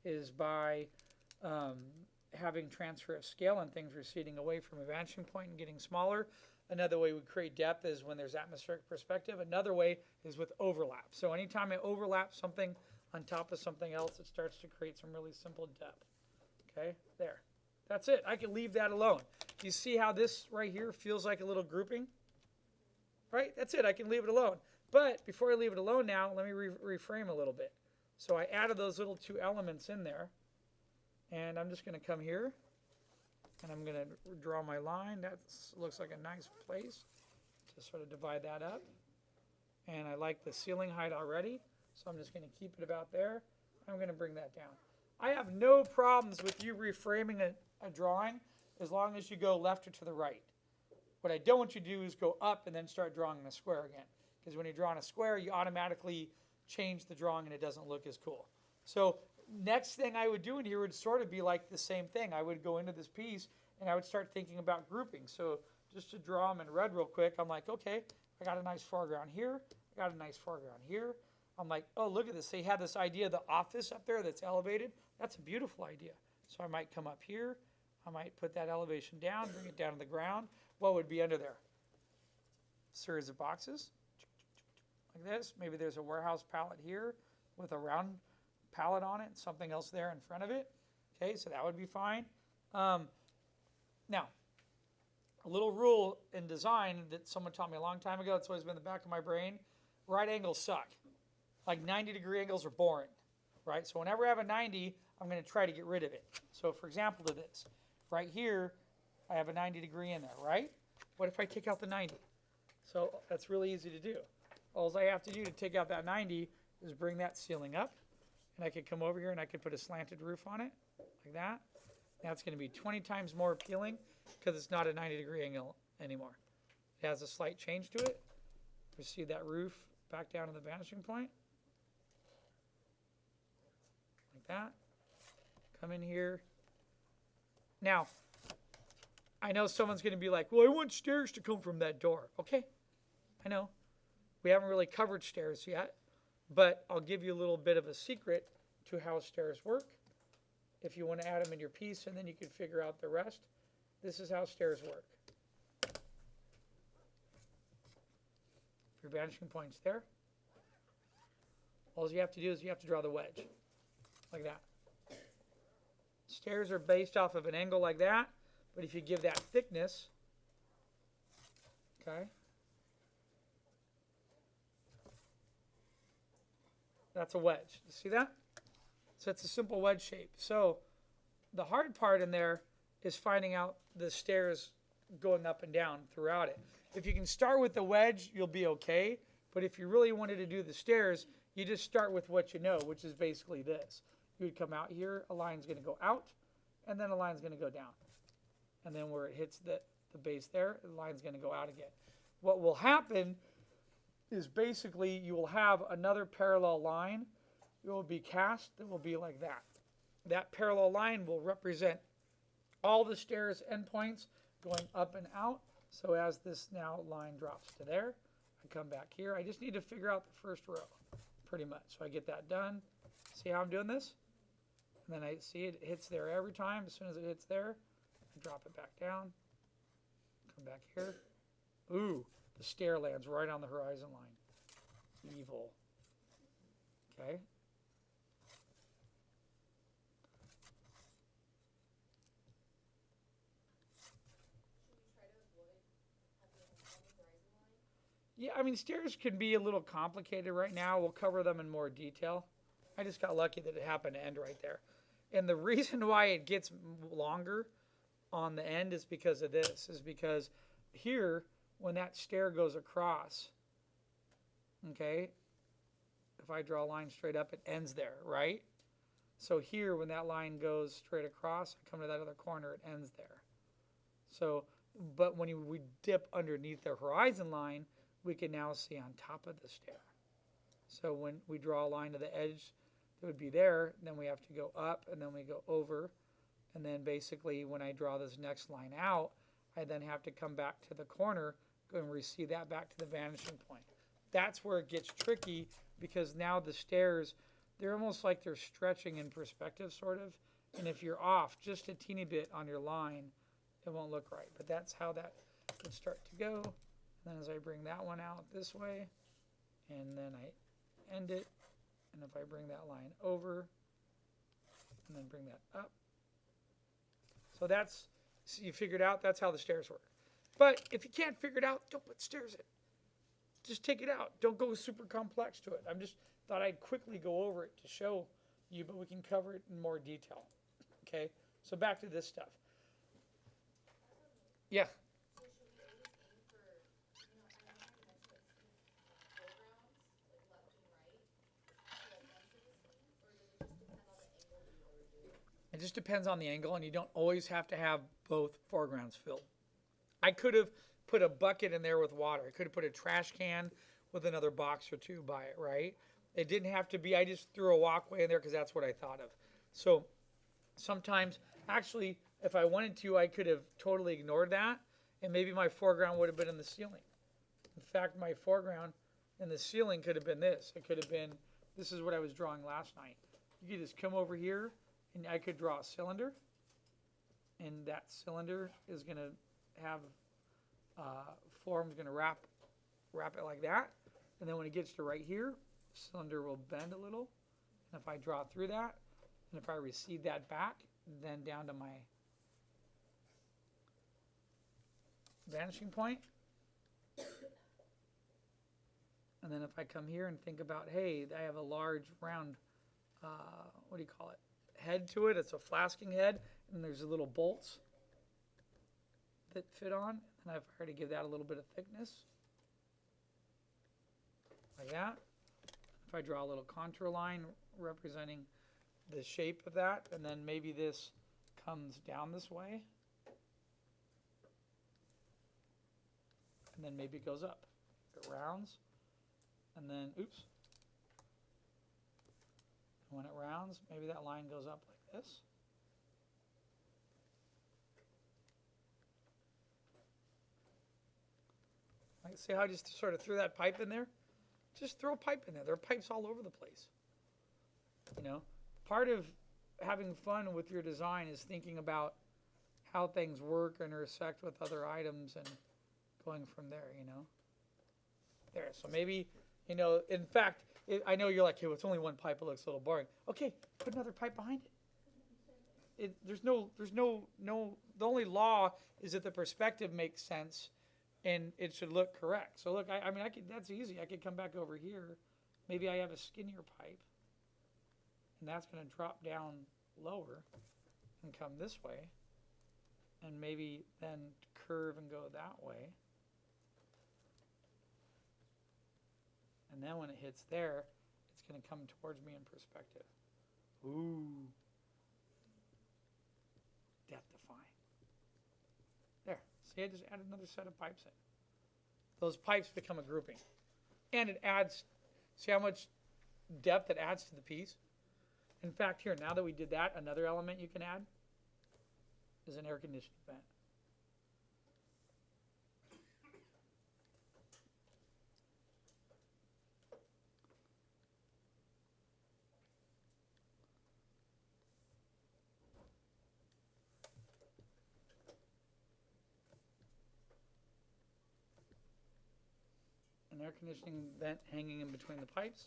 is by having transfer of scale and things receding away from a vanishing point and getting smaller. Another way we create depth is when there's atmospheric perspective. Another way is with overlap. So anytime I overlap something on top of something else, it starts to create some really simple depth. Okay, there. That's it. I can leave that alone. Do you see how this right here feels like a little grouping? Right? That's it. I can leave it alone. But before I leave it alone now, let me reframe a little bit. So I added those little two elements in there. And I'm just going to come here. And I'm going to draw my line. That looks like a nice place to sort of divide that up. And I like the ceiling height already. So I'm just going to keep it about there. I'm going to bring that down. I have no problems with you reframing a drawing as long as you go left or to the right. What I don't want you to do is go up and then start drawing a square again. Because when you're drawing a square, you automatically change the drawing and it doesn't look as cool. So next thing I would do in here would sort of be like the same thing. I would go into this piece and I would start thinking about grouping. So just to draw them in red real quick, I'm like, okay, I got a nice foreground here. I got a nice foreground here. I'm like, oh, look at this. They have this idea of the office up there that's elevated. That's a beautiful idea. So I might come up here. I might put that elevation down, bring it down to the ground. What would be under there? Series of boxes like this. Maybe there's a warehouse pallet here with a round pallet on it and something else there in front of it. Okay, so that would be fine. Now, a little rule in design that someone taught me a long time ago, it's always been in the back of my brain, right angles suck. Like 90-degree angles are boring, right? So whenever I have a 90, I'm going to try to get rid of it. So for example to this, right here, I have a 90-degree in there, right? What if I take out the 90? So that's really easy to do. All I have to do to take out that 90 is bring that ceiling up, and I could come over here and I could put a slanted roof on it, like that. Now it's going to be 20 times more appealing because it's not a 90-degree angle anymore. It has a slight change to it. You see that roof back down to the vanishing point. Like that. Come in here. Now, I know someone's going to be like, well, I want stairs to come from that door. Okay, I know. We haven't really covered stairs yet, but I'll give you a little bit of a secret to how stairs work. If you want to add them in your piece and then you can figure out the rest, this is how stairs work. Your vanishing point's there. All you have to do is you have to draw the wedge, like that. Stairs are based off of an angle like that, but if you give that thickness, okay, that's a wedge. You see that? So it's a simple wedge shape. So the hard part in there is finding out the stairs going up and down throughout it. If you can start with the wedge, you'll be okay. But if you really wanted to do the stairs, you just start with what you know, which is basically this. You would come out here, a line's going to go out, and then a line's going to go down. And then where it hits the base there, the line's going to go out again. What will happen is basically you will have another parallel line. It will be cast that will be like that. That parallel line will represent all the stairs endpoints going up and out. So as this now line drops to there, I come back here. I just need to figure out the first row pretty much. So I get that done. See how I'm doing this? And then I see it hits there every time. As soon as it hits there, I drop it back down. Come back here. Ooh, the stair lands right on the horizon line. Evil. Okay. Yeah, I mean, stairs can be a little complicated right now. We'll cover them in more detail. I just got lucky that it happened to end right there. And the reason why it gets longer on the end is because of this, is because here, when that stair goes across, okay, if I draw a line straight up, it ends there, right? So here, when that line goes straight across, I come to that other corner, it ends there. So, but when we dip underneath the horizon line, we can now see on top of the stair. So when we draw a line to the edge that would be there, then we have to go up and then we go over. And then basically when I draw this next line out, I then have to come back to the corner and recede that back to the vanishing point. That's where it gets tricky because now the stairs, they're almost like they're stretching in perspective sort of. And if you're off just a teeny bit on your line, it won't look right. But that's how that would start to go. And then as I bring that one out this way, and then I end it, and if I bring that line over, and then bring that up. So that's, so you figured out, that's how the stairs work. But if you can't figure it out, don't put stairs in. Just take it out. Don't go super complex to it. I'm just thought I'd quickly go over it to show you, but we can cover it in more detail. Okay, so back to this stuff. Yeah. So should we always aim for, I know you mentioned like foregrounds, like left and right, to like enter the scene, or does it just depend on the angle you are doing? It just depends on the angle, and you don't always have to have both foregrounds filled. I could have put a bucket in there with water. I could have put a trash can with another box or two by it, right? It didn't have to be, I just threw a walkway in there because that's what I thought of. So sometimes, actually, if I wanted to, I could have totally ignored that, and maybe my foreground would have been in the ceiling. In fact, my foreground in the ceiling could have been this. It could have been, this is what I was drawing last night. You could just come over here, and I could draw a cylinder, and that cylinder is going to have form's going to wrap it like that, and then when it gets to right here, the cylinder will bend a little, and if I draw through that, and if I recede that back, then down to my vanishing point, and then if I come here and think about, hey, I have a large round, what do you call it, head to it, it's a flasking head, and there's a little bolts that fit on, and I've already give that a little bit of thickness, like that. If I draw a little contour line representing the shape of that, and then maybe this comes down this way, and then maybe it goes up. It rounds, and then, oops. And when it rounds, maybe that line goes up like this. Like, see how I just sort of threw that pipe in there? Just throw a pipe in there. There are pipes all over the place. You know, part of having fun with your design is thinking about how things work and intersect with other items and going from there, you know. There, so maybe, you know, in fact, I know you're like, hey, well, it's only one pipe, it looks a little boring. Okay, put another pipe behind it. There's no, the only law is that the perspective makes sense and it should look correct. So look, I mean, that's easy. I could come back over here. Maybe I have a skinnier pipe, and that's going to drop down lower and come this way, and maybe then curve and go that way. And then when it hits there, it's going to come towards me in perspective. Ooh. Death defying. There. See, I just added another set of pipes in. Those pipes become a grouping. And it adds, see how much depth it adds to the piece? In fact, here, now that we did that, another element you can add is an air conditioning vent. An air conditioning vent hanging in between the pipes.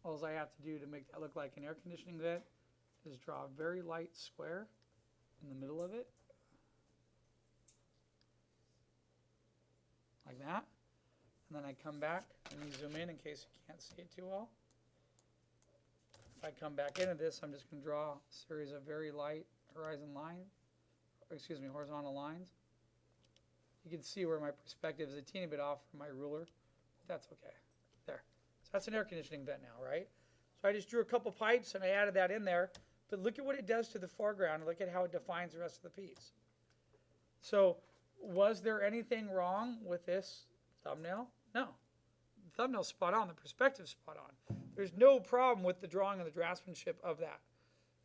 All I have to do to make that look like an air conditioning vent is draw a very light square in the middle of it, like that. And then I come back and you zoom in case you can't see it too well. If I come back into this, I'm just going to draw a series of very light horizontal lines. You can see where my perspective is a teeny bit off from my ruler. That's okay. There. So that's an air conditioning vent now, right? So I just drew a couple pipes and I added that in there. But look at what it does to the foreground. Look at how it defines the rest of the piece. So was there anything wrong with this thumbnail? No. The thumbnail's spot on. The perspective's spot on. There's no problem with the drawing and the draftsmanship of that.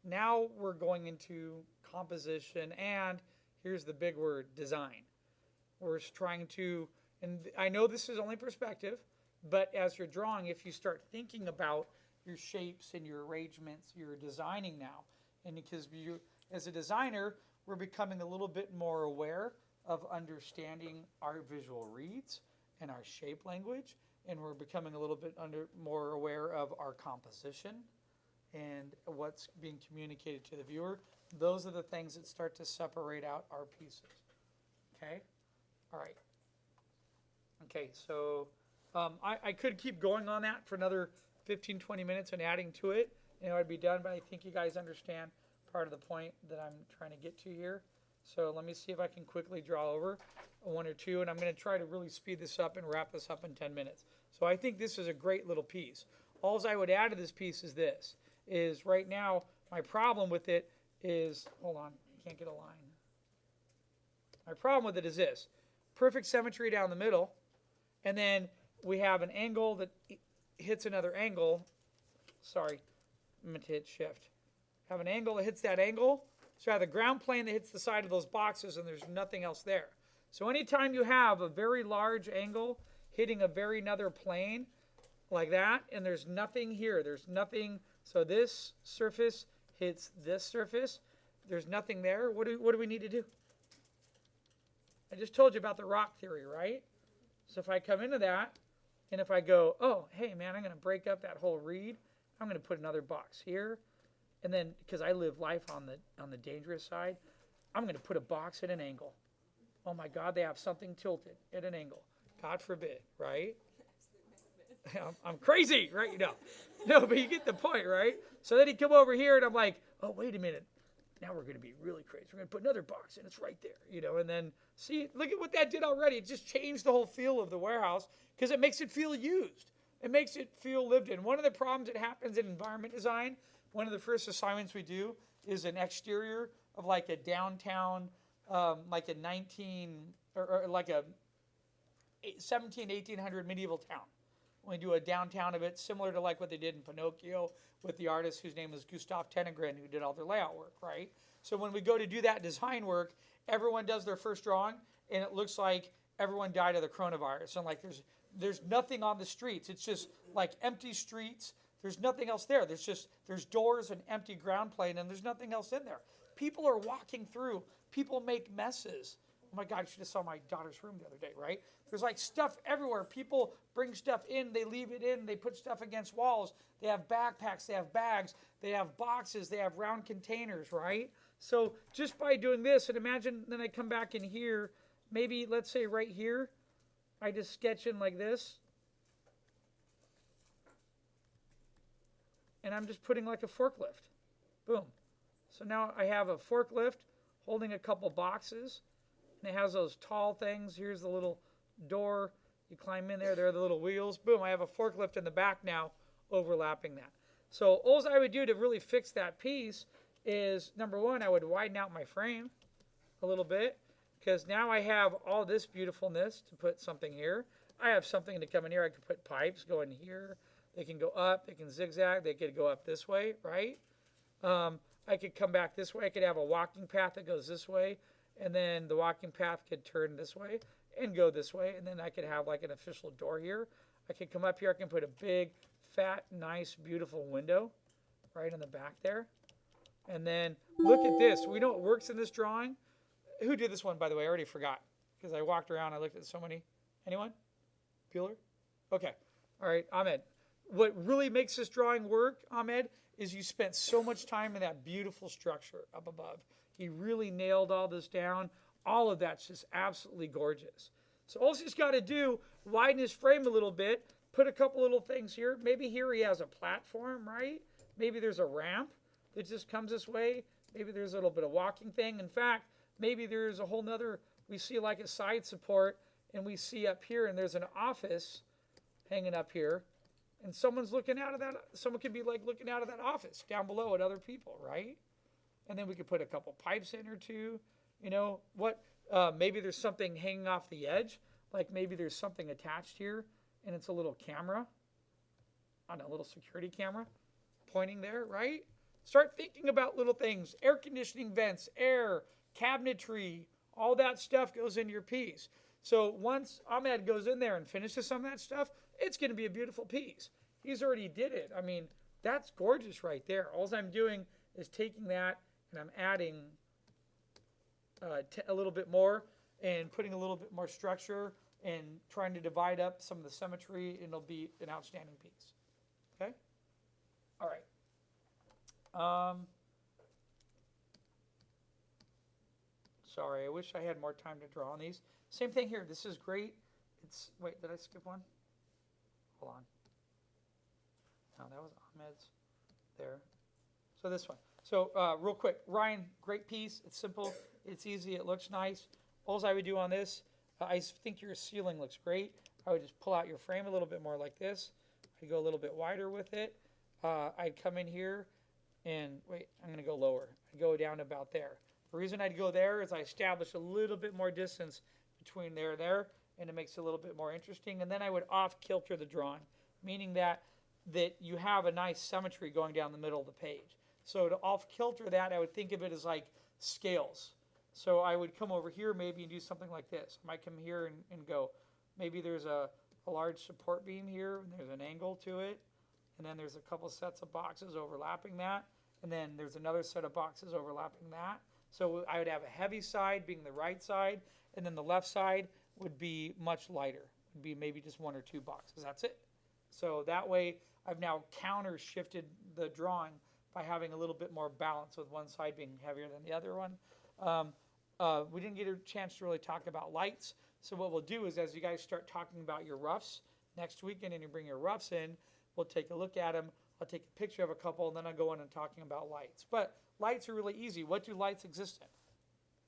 Now we're going into composition and here's the big word, design. We're trying to, and I know this is only perspective, but as you're drawing, if you start thinking about your shapes and your arrangements, you're designing now, And because you, as a designer, we're becoming a little bit more aware of understanding our visual reads and our shape language, and we're becoming a little bit more aware of our composition and what's being communicated to the viewer. Those are the things that start to separate out our pieces. Okay? All right. Okay, so I could keep going on that for another 15, 20 minutes and adding to it, and I'd be done, but I think you guys understand part of the point that I'm trying to get to here. So let me see if I can quickly draw over one or two, and I'm going to try to really speed this up and wrap this up in 10 minutes. So I think this is a great little piece. All I would add to this piece is this, is right now my problem with it is, hold on, I can't get a line. My problem with it is this, perfect symmetry down the middle, and then we have an angle that hits another angle. Sorry, I'm going to hit shift. Have an angle that hits that angle. So I have the ground plane that hits the side of those boxes and there's nothing else there. So anytime you have a very large angle hitting a very another plane like that, and there's nothing here, there's nothing, so this surface hits this surface, there's nothing there, what do we need to do? I just told you about the rock theory, right? So if I come into that, and if I go, oh, hey man, I'm going to break up that whole reed, I'm going to put another box here, and then because I live life on the dangerous side, I'm going to put a box at an angle. Oh my God, they have something tilted at an angle. God forbid, right? I'm crazy, right? You know, no, but you get the point, right? So then he'd come over here, and I'm like, oh, wait a minute. Now we're going to be really crazy. We're going to put another box, and it's right there, you know. And then see, look at what that did already. It just changed the whole feel of the warehouse because it makes it feel used. It makes it feel lived in. One of the problems that happens in environment design, one of the first assignments we do is an exterior of like a downtown, like a 19 or like a 17, 1800 medieval town. We do a downtown of it, similar to like what they did in Pinocchio with the artist whose name was Gustav Tenengren, who did all their layout work, right? So when we go to do that design work, everyone does their first drawing, and it looks like everyone died of the coronavirus. And like there's nothing on the streets. It's just like empty streets. There's nothing else there. There's doors and empty ground plane, and there's nothing else in there. People are walking through. People make messes. Oh my God, you should have saw my daughter's room the other day, right? There's like stuff everywhere. People bring stuff in, they leave it in, they put stuff against walls. They have backpacks, they have bags, they have boxes, they have round containers, right? So just by doing this, and imagine then I come back in here, maybe let's say right here, I just sketch in like this. And I'm just putting like a forklift. Boom. So now I have a forklift holding a couple boxes. And it has those tall things. Here's the little door. You climb in there. There are the little wheels. Boom, I have a forklift in the back now overlapping that. So all I would do to really fix that piece is, number one, I would widen out my frame a little bit because now I have all this beautifulness to put something here. I have something to come in here. I could put pipes going here. They can go up. They can zigzag. They could go up this way, right? I could come back this way. I could have a walking path that goes this way. And then the walking path could turn this way and go this way. And then I could have like an official door here. I could come up here. I can put a big, fat, nice, beautiful window right in the back there. And then look at this. We know what works in this drawing. Who did this one, by the way? I already forgot because I walked around. I looked at so many. Anyone? Bueller? Okay. All right, Ahmed. What really makes this drawing work, Ahmed, is you spent so much time in that beautiful structure up above. He really nailed all this down. All of that's just absolutely gorgeous. So all he's got to do, widen his frame a little bit, put a couple little things here. Maybe here he has a platform, right? Maybe there's a ramp that just comes this way. Maybe there's a little bit of walking thing. In fact, maybe there's a whole nother, we see like a side support, and we see up here, and there's an office hanging up here. And someone's looking out of that, someone could be like looking out of that office down below at other people, right? And then we could put a couple pipes in or two. You know, maybe there's something hanging off the edge. Like maybe there's something attached here and it's a little camera, on a little security camera pointing there, right? Start thinking about little things. Air conditioning vents, air, cabinetry, all that stuff goes into your piece. So once Ahmed goes in there and finishes some of that stuff, it's going to be a beautiful piece. He's already did it. I mean, that's gorgeous right there. All I'm doing is taking that and I'm adding a little bit more and putting a little bit more structure and trying to divide up some of the symmetry, and it'll be an outstanding piece. Okay? All right. Sorry, I wish I had more time to draw on these. Same thing here. This is great. Wait, did I skip one? Hold on. No, that was Ahmed's there. So this one. So real quick, Ryan, great piece. It's simple. It's easy. It looks nice. All I would do on this, I think your ceiling looks great. I would just pull out your frame a little bit more like this. I'd go a little bit wider with it. I'd come in here and wait, I'm going to go lower. I'd go down about there. The reason I'd go there is I establish a little bit more distance between there and there, and it makes it a little bit more interesting. And then I would off-kilter the drawing, meaning that you have a nice symmetry going down the middle of the page. So to off-kilter that, I would think of it as like scales. So I would come over here maybe and do something like this. I might come here and go, maybe there's a large support beam here, and there's an angle to it, and then there's a couple sets of boxes overlapping that, and then there's another set of boxes overlapping that. So I would have a heavy side being the right side, and then the left side would be much lighter. It would be maybe just one or two boxes. That's it. So that way I've now counter shifted the drawing by having a little bit more balance with one side being heavier than the other one. We didn't get a chance to really talk about lights. So what we'll do is as you guys start talking about your roughs next weekend and you bring your roughs in, we'll take a look at them. I'll take a picture of a couple and then I'll go in and talking about lights. But lights are really easy. What do lights exist in?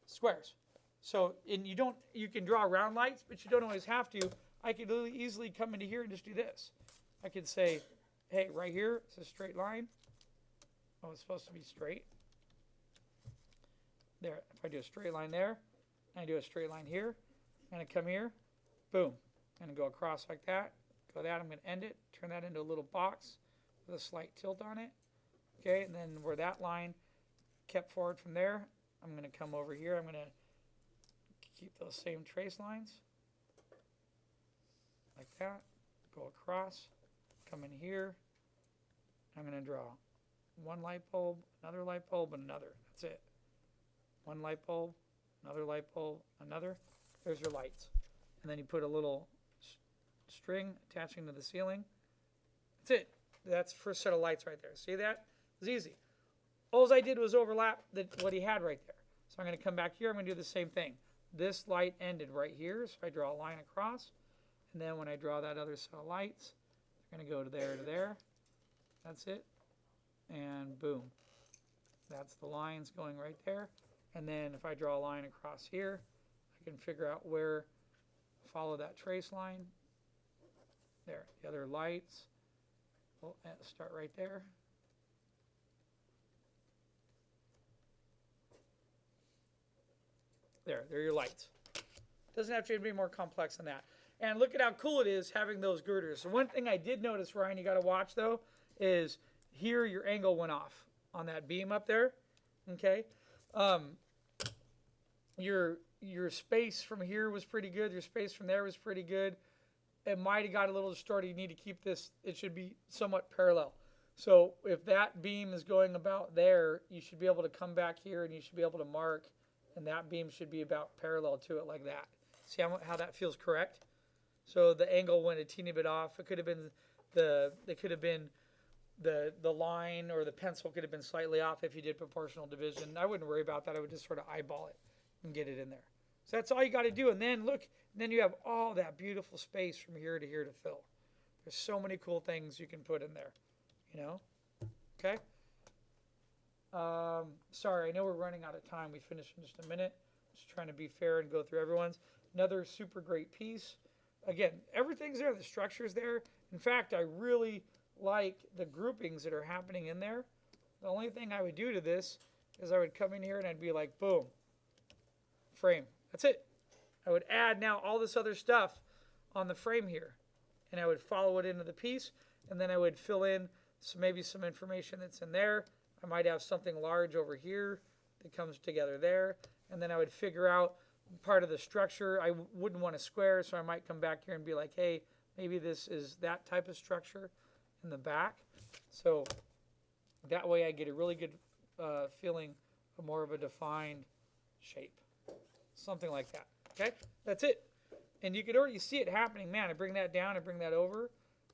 Squares. So and you can draw round lights, but you don't always have to. I could really easily come into here and just do this. I could say, hey, right here, it's a straight line. Oh, it's supposed to be straight. There, if I do a straight line there, and I do a straight line here, and I come here, boom, and I go across like that. Go that, I'm going to end it, turn that into a little box with a slight tilt on it. Okay, and then where that line kept forward from there, I'm going to come over here. I'm going to keep those same trace lines like that. Go across, come in here. I'm going to draw one light bulb, another light bulb, and another. That's it. One light bulb, another light bulb, another. There's your lights. And then you put a little string attaching to the ceiling. That's it. That's the first set of lights right there. See that? It was easy. All I did was overlap what he had right there. So I'm going to come back here. I'm going to do the same thing. This light ended right here, so I draw a line across. And then when I draw that other set of lights, they're going to go to there. That's it. And boom. That's the lines going right there. And then if I draw a line across here, I can figure out where, follow that trace line. There, the other lights. We'll start right there. There are your lights. Doesn't have to be more complex than that. And look at how cool it is having those girders. So one thing I did notice, Ryan, you got to watch though, is here your angle went off on that beam up there. Okay. Your space from here was pretty good. Your space from there was pretty good. It might have got a little distorted. You need to keep this, it should be somewhat parallel. So if that beam is going about there, you should be able to come back here and you should be able to mark, and that beam should be about parallel to it like that. See how that feels correct? So the angle went a teeny bit off. It could have been the line or the pencil could have been slightly off if you did proportional division. I wouldn't worry about that. I would just sort of eyeball it and get it in there. So that's all you got to do. And then look, then you have all that beautiful space from here to here to fill. There's so many cool things you can put in there, you know? Okay? Sorry, I know we're running out of time. We finish in just a minute. Just trying to be fair and go through everyone's. Another super great piece. Again, everything's there. The structure's there. In fact, I really like the groupings that are happening in there. The only thing I would do to this is I would come in here and I'd be like, boom, frame. That's it. I would add now all this other stuff on the frame here, and I would follow it into the piece, and then I would fill in maybe some information that's in there. I might have something large over here that comes together there, and then I would figure out part of the structure. I wouldn't want a square, so I might come back here and be like, hey, maybe this is that type of structure in the back. So that way I get a really good feeling more of a defined shape. Something like that. Okay, that's it. And you could already see it happening. Man, I bring that down, I bring that over.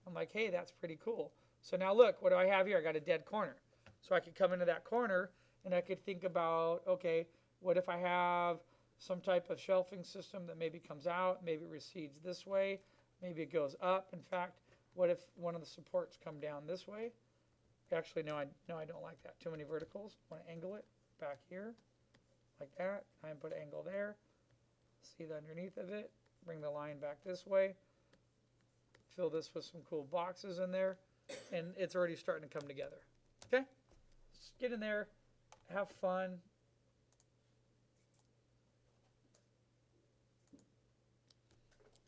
I'm like, hey, that's pretty cool. So now look, what do I have here? I got a dead corner. So I could come into that corner and I could think about, okay, what if I have some type of shelving system that maybe comes out, maybe it recedes this way, maybe it goes up. In fact, what if one of the supports come down this way? Actually, no, I don't like that. Too many verticals. I want to angle it back here, like that. I put an angle there. See the underneath of it. Bring the line back this way. Fill this with some cool boxes in there, and it's already starting to come together. Okay, just get in there, have fun.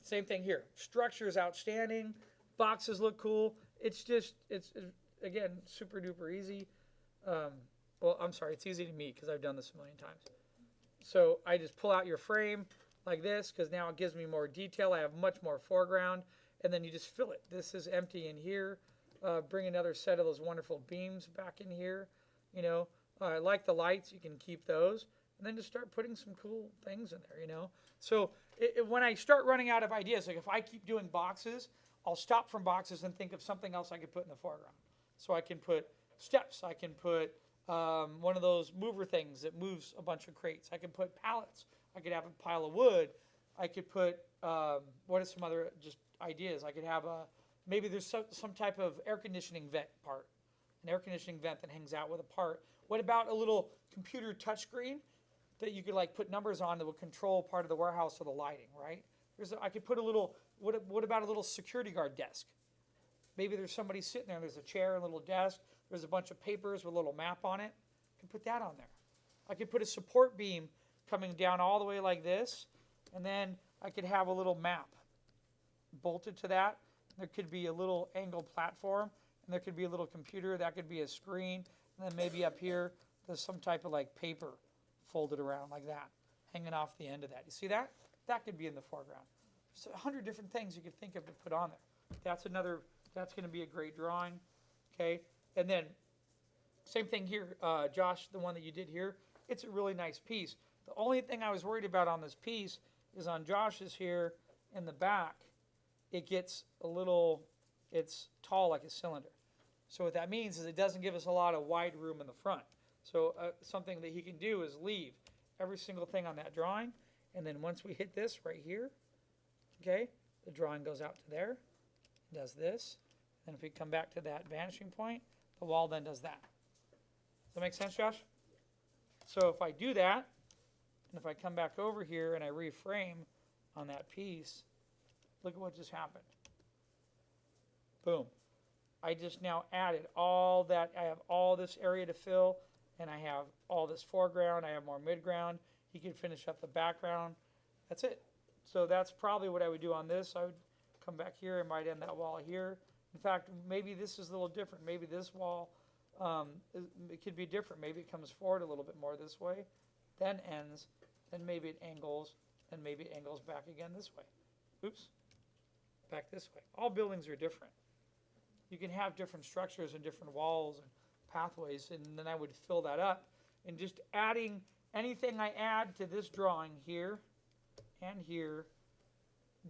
Same thing here. Structure is outstanding. Boxes look cool. It's again super duper easy. Well, I'm sorry, it's easy to me because I've done this a million times. So I just pull out your frame like this because now it gives me more detail. I have much more foreground, and then you just fill it. This is empty in here. Bring another set of those wonderful beams back in here. You know, I like the lights. You can keep those, and then just start putting some cool things in there. You know, so when I start running out of ideas, like if I keep doing boxes, I'll stop from boxes and think of something else I could put in the foreground. So I can put steps. I can put one of those mover things that moves a bunch of crates. I can put pallets. I could have a pile of wood. I could put, what are some other just ideas? I could have maybe there's some type of air conditioning vent part, an air conditioning vent that hangs out with a part. What about a little computer touchscreen that you could like put numbers on that will control part of the warehouse or the lighting, right? I could put a little, what about a little security guard desk? Maybe there's somebody sitting there and there's a chair, a little desk, there's a bunch of papers with a little map on it. I can put that on there. I could put a support beam coming down all the way like this, and then I could have a little map bolted to that. There could be a little angled platform, and there could be a little computer, that could be a screen, and then maybe up here there's some type of like paper folded around like that, hanging off the end of that. You see that? That could be in the foreground. There's 100 different things you could think of to put on there. That's going to be a great drawing, okay? And then, same thing here, Josh, the one that you did here, it's a really nice piece. The only thing I was worried about on this piece is on Josh's here in the back, it gets a little, it's tall like a cylinder. So what that means is it doesn't give us a lot of wide room in the front. So something that he can do is leave every single thing on that drawing, and then once we hit this right here, okay, the drawing goes out to there, does this, and if we come back to that vanishing point, the wall then does that. Does that make sense, Josh? So if I do that, and if I come back over here and I reframe on that piece, look at what just happened. Boom. I just now added all that. I have all this area to fill, and I have all this foreground. I have more midground. He can finish up the background. That's it. So that's probably what I would do on this. I would come back here. I might end that wall here. In fact, maybe this is a little different. Maybe this wall, it could be different. Maybe it comes forward a little bit more this way, then ends, then maybe it angles, then maybe it angles back again this way. Oops, back this way. All buildings are different. You can have different structures and different walls and pathways, and then I would fill that up. And just adding anything I add to this drawing here and here,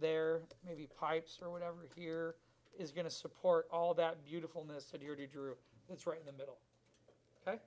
there, maybe pipes or whatever here, is going to support all that beautifulness that you already drew that's right in the middle. Okay?